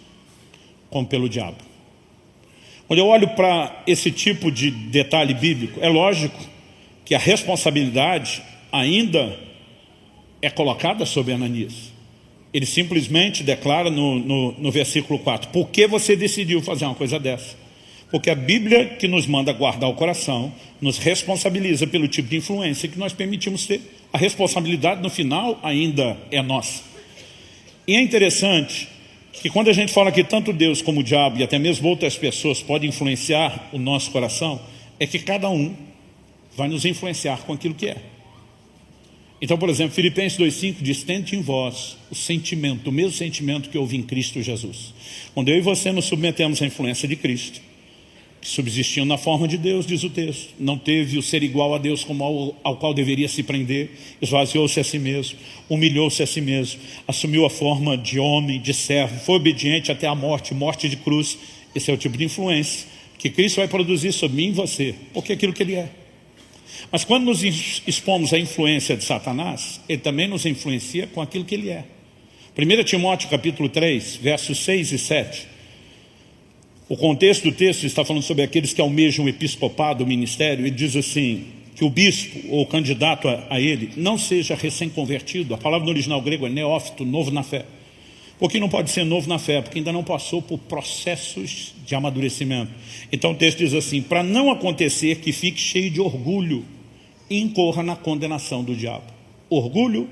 como pelo diabo. Quando eu olho para esse tipo de detalhe bíblico, é lógico que a responsabilidade ainda é colocada sobre Ananias. Ele simplesmente declara no versículo 4, por que você decidiu fazer uma coisa dessa? Porque a Bíblia, que nos manda guardar o coração, nos responsabiliza pelo tipo de influência que nós permitimos ter. A responsabilidade no final ainda é nossa. E é interessante que quando a gente fala que tanto Deus como o diabo e até mesmo outras pessoas podem influenciar o nosso coração, é que cada um vai nos influenciar com aquilo que é. Então, por exemplo, Filipenses 2,5 diz, tende em vós o sentimento, o mesmo sentimento que houve em Cristo Jesus. Quando eu e você nos submetemos à influência de Cristo, que subsistiam na forma de Deus, diz o texto, não teve o ser igual a Deus como ao qual deveria se prender, esvaziou-se a si mesmo, humilhou-se a si mesmo, assumiu a forma de homem, de servo, foi obediente até a morte, morte de cruz. Esse é o tipo de influência que Cristo vai produzir sobre mim e você, porque é aquilo que Ele é. Mas quando nos expomos à influência de Satanás, ele também nos influencia com aquilo que ele é. 1 Timóteo capítulo 3, versos 6 e 7. O contexto do texto está falando sobre aqueles que almejam o episcopado, o ministério, e diz assim, que o bispo ou o candidato a ele não seja recém-convertido. A palavra no original grego é neófito, novo na fé. Por que não pode ser novo na fé? Porque ainda não passou por processos de amadurecimento. Então o texto diz assim, para não acontecer que fique cheio de orgulho e incorra na condenação do diabo. Orgulho,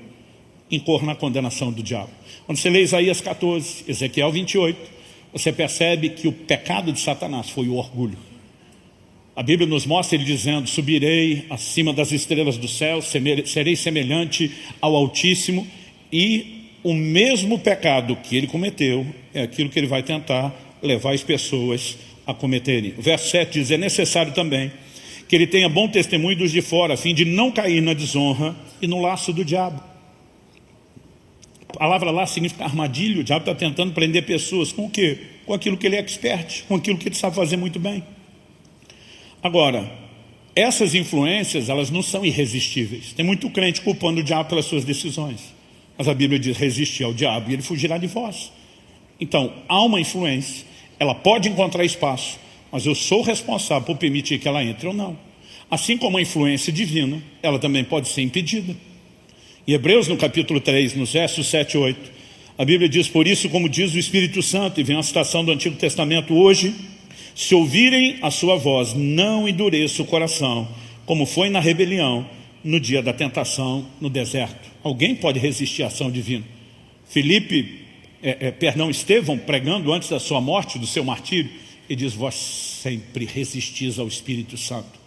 incorra na condenação do diabo. Quando você lê Isaías 14, Ezequiel 28, você percebe que o pecado de Satanás foi o orgulho. A Bíblia nos mostra ele dizendo, subirei acima das estrelas do céu, serei semelhante ao Altíssimo, e o mesmo pecado que ele cometeu é aquilo que ele vai tentar levar as pessoas a cometerem. O verso 7 diz, é necessário também que ele tenha bom testemunho dos de fora, a fim de não cair na desonra e no laço do diabo. A palavra lá significa armadilha. O diabo está tentando prender pessoas com o quê? Com aquilo que ele é expert, com aquilo que ele sabe fazer muito bem. Agora, essas influências, elas não são irresistíveis. Tem muito crente culpando o diabo pelas suas decisões. Mas a Bíblia diz, resistir ao diabo e ele fugirá de vós. Então, há uma influência, ela pode encontrar espaço, mas eu sou responsável por permitir que ela entre ou não. Assim como a influência divina, ela também pode ser impedida. Em Hebreus, no capítulo 3, nos versos 7 e 8, a Bíblia diz, por isso, como diz o Espírito Santo, e vem a citação do Antigo Testamento hoje, se ouvirem a sua voz, não endureça o coração, como foi na rebelião, no dia da tentação no deserto. Alguém pode resistir à ação divina? Estevão, pregando antes da sua morte, do seu martírio, ele diz: vós sempre resistis ao Espírito Santo.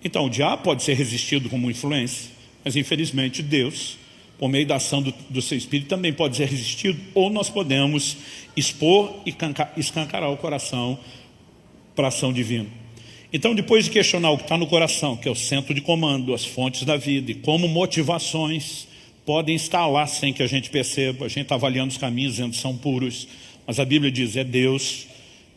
Então o diabo pode ser resistido como influência, mas infelizmente Deus, por meio da ação do seu Espírito, também pode ser resistido, ou nós podemos expor e escancarar o coração para a ação divina. Então, depois de questionar o que está no coração, que é o centro de comando, as fontes da vida, e como motivações podem estar lá sem que a gente perceba, a gente está avaliando os caminhos, dizendo que são puros, mas a Bíblia diz: é Deus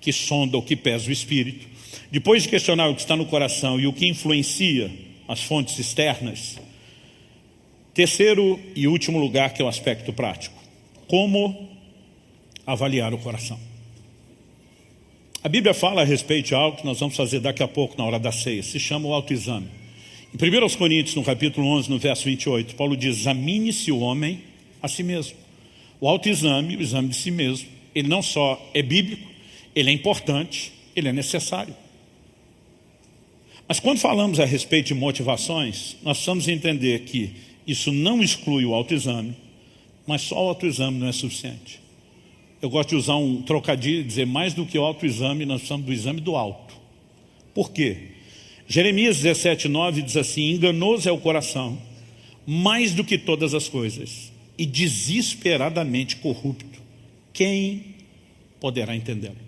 que sonda o que pesa o Espírito. Depois de questionar o que está no coração e o que influencia as fontes externas, terceiro e último lugar, que é o aspecto prático: como avaliar o coração. A Bíblia fala a respeito de algo que nós vamos fazer daqui a pouco na hora da ceia, se chama o autoexame. Em 1 Coríntios, no capítulo 11, no verso 28, Paulo diz: examine-se o homem a si mesmo. O autoexame, o exame de si mesmo, ele não só é bíblico, ele é importante, ele é necessário. Mas quando falamos a respeito de motivações, nós precisamos entender que isso não exclui o autoexame, mas só o autoexame não é suficiente. Eu gosto de usar um trocadilho e dizer: mais do que o autoexame, nós precisamos do exame do alto. Por quê? Jeremias 17:9 diz assim: enganoso é o coração, mais do que todas as coisas, e desesperadamente corrupto. Quem poderá entendê-lo?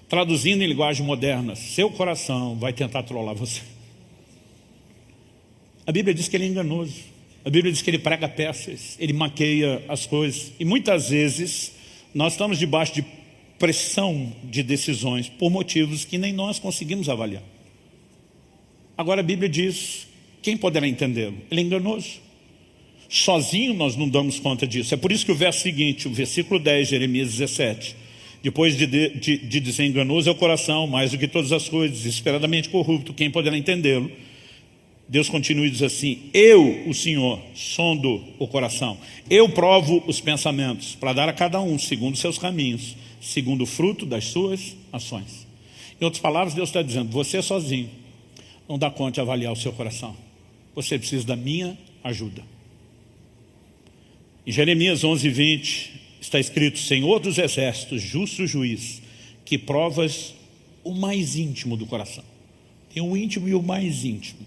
Traduzindo em linguagem moderna, seu coração vai tentar trollar você. A Bíblia diz que ele é enganoso. A Bíblia diz que ele prega peças, ele maqueia as coisas. E muitas vezes nós estamos debaixo de pressão de decisões por motivos que nem nós conseguimos avaliar. Agora a Bíblia diz: quem poderá entendê-lo? Ele é enganoso. Sozinho nós não damos conta disso. É por isso que o verso seguinte, o versículo 10, Jeremias 17, depois de dizer enganoso é o coração, mais do que todas as coisas, desesperadamente corrupto, quem poderá entendê-lo? Deus continua e diz assim: eu, o Senhor, sondo o coração, eu provo os pensamentos, para dar a cada um segundo os seus caminhos, segundo o fruto das suas ações. Em outras palavras, Deus está dizendo: você sozinho não dá conta de avaliar o seu coração, você precisa da minha ajuda. Em Jeremias 11:20 está escrito: Senhor dos exércitos, justo juiz, que provas o mais íntimo do coração. Tem o íntimo e o mais íntimo,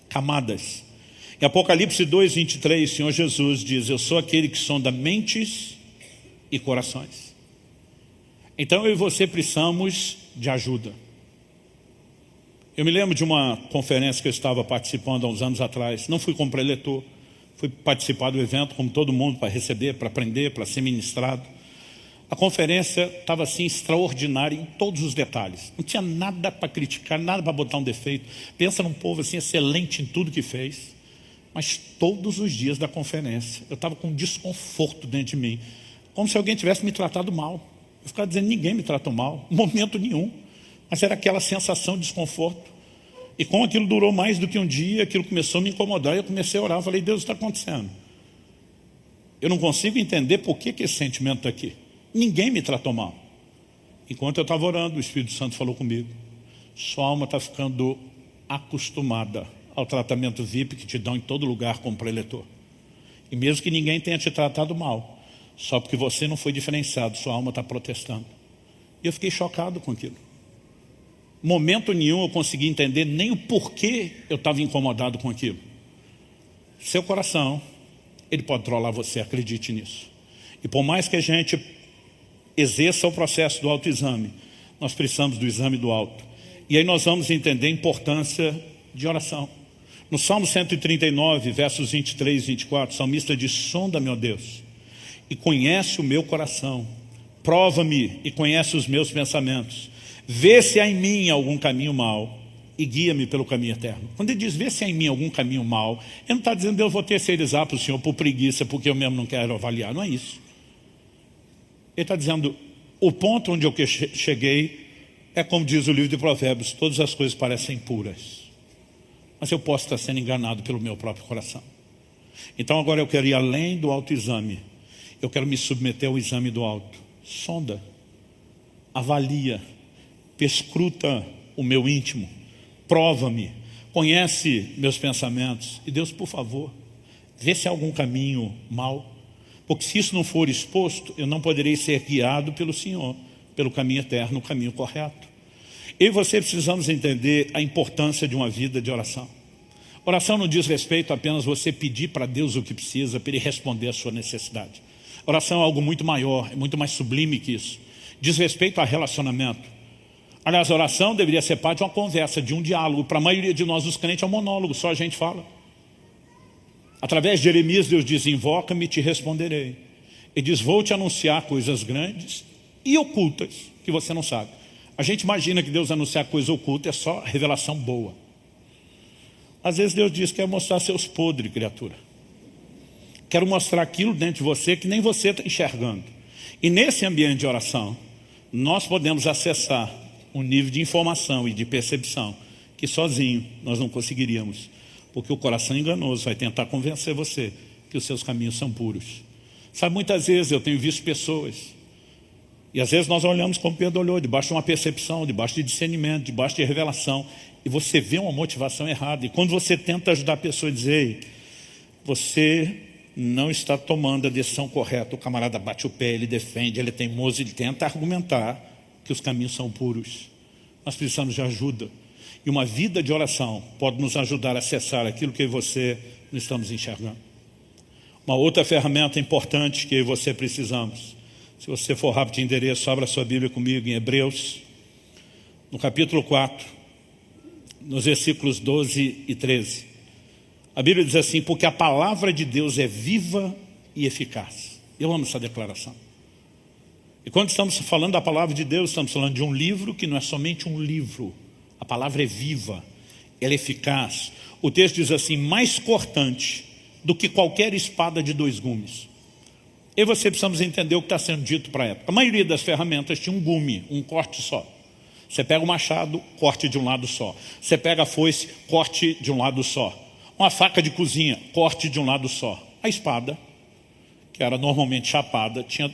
camadas. Em Apocalipse 2:23, Senhor Jesus diz: eu sou aquele que sonda mentes e corações. Então eu e você precisamos de ajuda. Eu me lembro de uma conferência que eu estava participando há uns anos atrás. Não fui como preletor, fui participar do evento como todo mundo, para receber, para aprender, para ser ministrado. A conferência estava assim extraordinária em todos os detalhes. Não tinha nada para criticar, nada para botar um defeito. Pensa num povo assim excelente em tudo que fez. Mas todos os dias da conferência eu estava com um desconforto dentro de mim, como se alguém tivesse me tratado mal. Eu ficava dizendo: ninguém me tratou mal, momento nenhum. Mas era aquela sensação de desconforto. E como aquilo durou mais do que um dia, aquilo começou a me incomodar. E eu comecei a orar, eu falei: Deus, está acontecendo. Eu não consigo entender por que esse sentimento está aqui. Ninguém me tratou mal. Enquanto eu estava orando, o Espírito Santo falou comigo: sua alma está ficando acostumada ao tratamento VIP que te dão em todo lugar como preletor. E mesmo que ninguém tenha te tratado mal, só porque você não foi diferenciado, sua alma está protestando. E eu fiquei chocado com aquilo. Momento nenhum eu consegui entender nem o porquê eu estava incomodado com aquilo. Seu coração, ele pode trollar você, acredite nisso. E por mais que a gente exerça o processo do autoexame, nós precisamos do exame do alto. E aí nós vamos entender a importância de oração. No Salmo 139, versos 23 e 24, o salmista diz: sonda-me, ó Deus, e conhece o meu coração, prova-me e conhece os meus pensamentos, vê se há em mim algum caminho mau e guia-me pelo caminho eterno. Quando ele diz vê se há em mim algum caminho mau, ele não está dizendo eu vou terceirizar para o Senhor por preguiça, porque eu mesmo não quero avaliar. Não é isso. Ele está dizendo: o ponto onde eu cheguei é como diz o livro de Provérbios: todas as coisas parecem puras, mas eu posso estar sendo enganado pelo meu próprio coração. Então agora eu quero ir além do autoexame. Eu quero me submeter ao exame do alto. Sonda, avalia, perscruta o meu íntimo, prova-me, conhece meus pensamentos. E Deus, por favor, vê se há algum caminho mau. Porque se isso não for exposto, eu não poderei ser guiado pelo Senhor, pelo caminho eterno, o caminho correto. Eu e você precisamos entender a importância de uma vida de oração. Oração não diz respeito a apenas você pedir para Deus o que precisa, para Ele responder à sua necessidade. Oração é algo muito maior, é muito mais sublime que isso. Diz respeito a relacionamento. Aliás, a oração deveria ser parte de uma conversa, de um diálogo. Para a maioria de nós, os crentes, é um monólogo, só a gente fala. Através de Jeremias, Deus diz, invoca-me e te responderei. Ele diz, vou te anunciar coisas grandes e ocultas, que você não sabe. A gente imagina que Deus anunciar coisa oculta é só revelação boa. Às vezes Deus diz que quer mostrar seus podres, criatura. Quero mostrar aquilo dentro de você que nem você está enxergando. E nesse ambiente de oração, nós podemos acessar um nível de informação e de percepção que sozinho nós não conseguiríamos. Porque o coração enganoso vai tentar convencer você que os seus caminhos são puros. Sabe, muitas vezes eu tenho visto pessoas, e às vezes nós olhamos como Pedro olhou, debaixo de uma percepção, debaixo de discernimento, debaixo de revelação, e você vê uma motivação errada. E quando você tenta ajudar a pessoa a dizer, ei, você não está tomando a decisão correta, o camarada bate o pé, ele defende, ele é teimoso, ele tenta argumentar que os caminhos são puros. Nós precisamos de ajuda. E uma vida de oração pode nos ajudar a acessar aquilo que eu e você não estamos enxergando. Uma outra ferramenta importante que eu e você precisamos. Se você for rápido de endereço, abra sua Bíblia comigo em Hebreus, no capítulo 4, nos versículos 12 e 13. A Bíblia diz assim, porque a palavra de Deus é viva e eficaz. Eu amo essa declaração. E quando estamos falando da palavra de Deus, estamos falando de um livro que não é somente um livro. A palavra é viva, ela é eficaz. O texto diz assim, mais cortante do que qualquer espada de 2 gumes. E você precisamos entender o que está sendo dito para a época. A maioria das ferramentas tinha um gume, um corte só. Você pega o machado, corte de um lado só. Você pega a foice, corte de um lado só. Uma faca de cozinha, corte de um lado só. A espada, que era normalmente chapada, tinha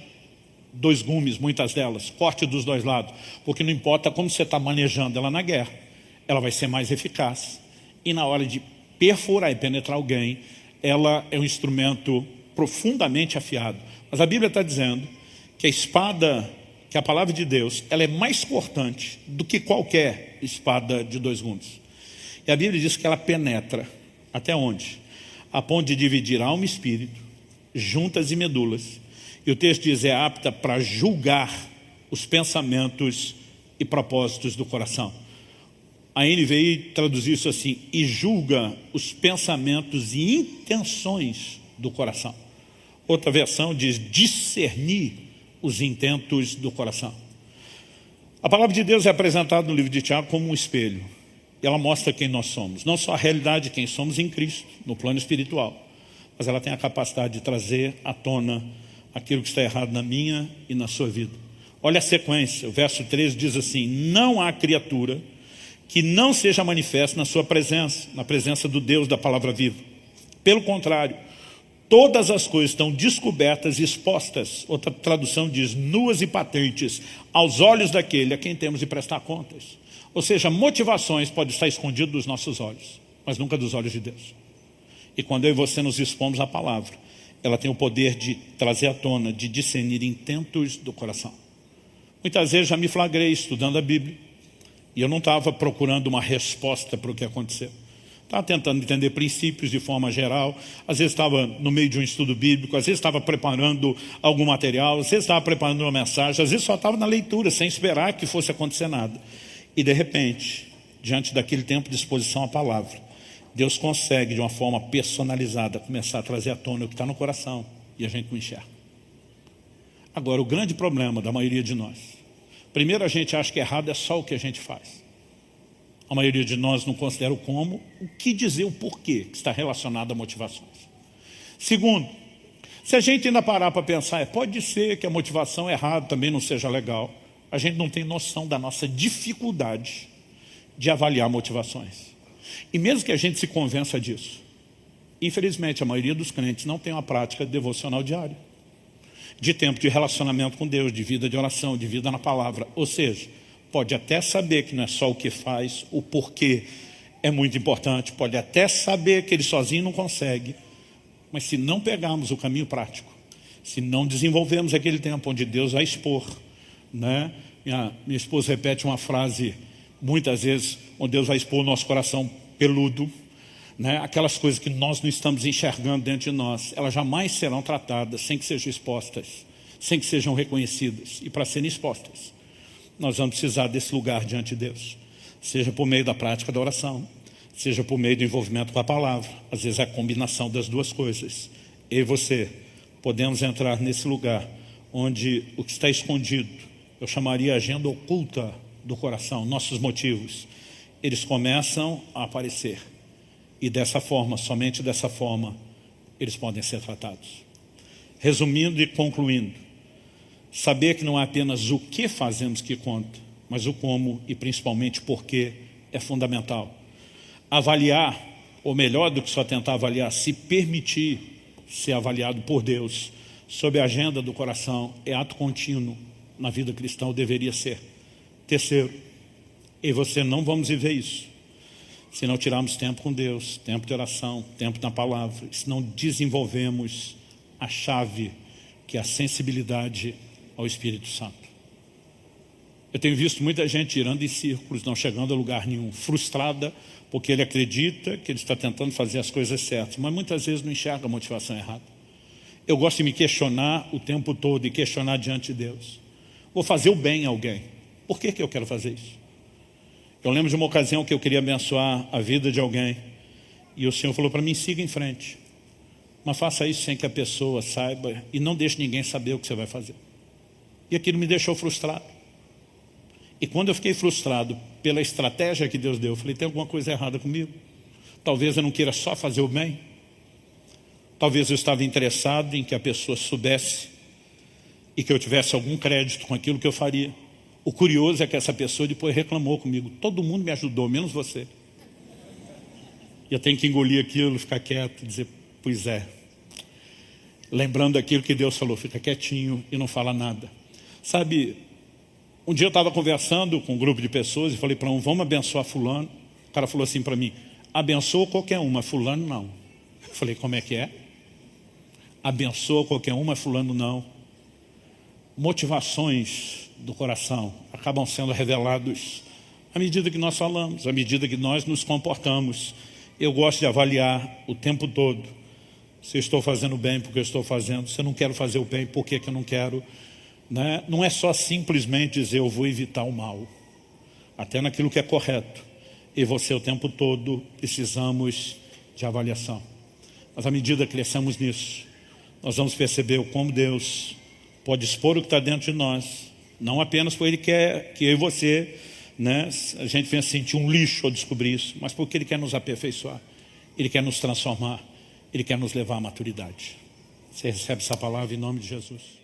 2 gumes, muitas delas, corte dos 2 lados. Porque não importa como você está manejando ela na guerra, ela vai ser mais eficaz. E na hora de perfurar e penetrar alguém, ela é um instrumento profundamente afiado. Mas a Bíblia está dizendo que a espada, que a palavra de Deus, ela é mais cortante do que qualquer espada de 2 gumes. E a Bíblia diz que ela penetra até onde? A ponto de dividir alma e espírito, juntas e medulas. E o texto diz, é apta para julgar os pensamentos e propósitos do coração. A NVI traduziu isso assim, e julga os pensamentos e intenções do coração. Outra versão diz discernir os intentos do coração. A palavra de Deus é apresentada no livro de Tiago como um espelho. Ela mostra quem nós somos. Não só a realidade de quem somos em Cristo, no plano espiritual. Mas ela tem a capacidade de trazer à tona aquilo que está errado na minha e na sua vida. Olha a sequência. O verso 13 diz assim, não há criatura que não seja manifesta na sua presença, na presença do Deus da palavra viva. Pelo contrário, todas as coisas estão descobertas e expostas. Outra tradução diz, nuas e patentes, aos olhos daquele a quem temos de prestar contas. Ou seja, motivações podem estar escondidas dos nossos olhos, mas nunca dos olhos de Deus. E quando eu e você nos expomos à palavra, ela tem o poder de trazer à tona, de discernir intentos do coração. Muitas vezes já me flagrei estudando a Bíblia, e eu não estava procurando uma resposta para o que aconteceu. Estava tentando entender princípios de forma geral, às vezes estava no meio de um estudo bíblico, às vezes estava preparando algum material, às vezes estava preparando uma mensagem, às vezes só estava na leitura, sem esperar que fosse acontecer nada. E de repente, diante daquele tempo de exposição à palavra, Deus consegue de uma forma personalizada começar a trazer à tona o que está no coração e a gente não enxerga. Agora, o grande problema da maioria de nós, primeiro a gente acha que errado é só o que a gente faz. A maioria de nós não considera o como, o que dizer, o porquê que está relacionado a motivações. Segundo, se a gente ainda parar para pensar, pode ser que a motivação errada também não seja legal, a gente não tem noção da nossa dificuldade de avaliar motivações. E mesmo que a gente se convença disso, infelizmente a maioria dos crentes não tem uma prática devocional diária, de tempo de relacionamento com Deus, de vida de oração, de vida na palavra. Ou seja, pode até saber que não é só o que faz, o porquê é muito importante. Pode até saber que ele sozinho não consegue, mas se não pegarmos o caminho prático, se não desenvolvermos aquele tempo onde Deus vai expor, né? Minha esposa repete uma frase muitas vezes, onde Deus vai expor o nosso coração peludo, né? Aquelas coisas que nós não estamos enxergando dentro de nós, elas jamais serão tratadas sem que sejam expostas, sem que sejam reconhecidas. E para serem expostas, nós vamos precisar desse lugar diante de Deus, seja por meio da prática da oração, seja por meio do envolvimento com a palavra. Às vezes é a combinação das duas coisas. Eu e você podemos entrar nesse lugar onde o que está escondido, eu chamaria a agenda oculta do coração, nossos motivos, eles começam a aparecer. E dessa forma, somente dessa forma, eles podem ser tratados. Resumindo e concluindo, saber que não é apenas o que fazemos que conta, mas o como e principalmente por quê é fundamental. Avaliar, ou melhor do que só tentar avaliar, se permitir ser avaliado por Deus sob a agenda do coração é ato contínuo na vida cristã, ou deveria ser. Terceiro, eu e você não vamos viver isso se não tirarmos tempo com Deus, tempo de oração, tempo na palavra, se não desenvolvemos a chave que é a sensibilidade ao Espírito Santo. Eu tenho visto muita gente girando em círculos, não chegando a lugar nenhum, frustrada porque ele acredita que ele está tentando fazer as coisas certas, mas muitas vezes não enxerga a motivação errada. Eu gosto de me questionar o tempo todo e questionar diante de Deus. Vou fazer o bem a alguém. Por que eu quero fazer isso? Eu lembro de uma ocasião que eu queria abençoar a vida de alguém e o Senhor falou para mim, siga em frente. Mas faça isso sem que a pessoa saiba e não deixe ninguém saber o que você vai fazer. E aquilo me deixou frustrado. E quando eu fiquei frustrado pela estratégia que Deus deu, eu falei, tem alguma coisa errada comigo? Talvez eu não queira só fazer o bem. Talvez eu estava interessado em que a pessoa soubesse e que eu tivesse algum crédito com aquilo que eu faria. O curioso é que essa pessoa depois reclamou comigo. Todo mundo me ajudou, menos você. E eu tenho que engolir aquilo, ficar quieto, dizer, pois é. Lembrando aquilo que Deus falou, fica quietinho e não fala nada. Sabe, um dia eu estava conversando com um grupo de pessoas e falei para um, vamos abençoar fulano. O cara falou assim para mim, abençoa qualquer um, mas fulano não. Eu falei, como é que é? Abençoa qualquer um, mas fulano não. Motivações do coração acabam sendo revelados à medida que nós falamos, à medida que nós nos comportamos. Eu gosto de avaliar o tempo todo se eu estou fazendo bem porque eu estou fazendo, se eu não quero fazer o bem, por que eu não quero, né? Não é só simplesmente dizer eu vou evitar o mal, até naquilo que é correto. E você o tempo todo precisamos de avaliação. Mas à medida que crescemos nisso, nós vamos perceber o como Deus pode expor o que está dentro de nós, não apenas porque Ele quer que eu e você, né, a gente venha sentir um lixo ao descobrir isso, mas porque Ele quer nos aperfeiçoar, Ele quer nos transformar, Ele quer nos levar à maturidade. Você recebe essa palavra em nome de Jesus.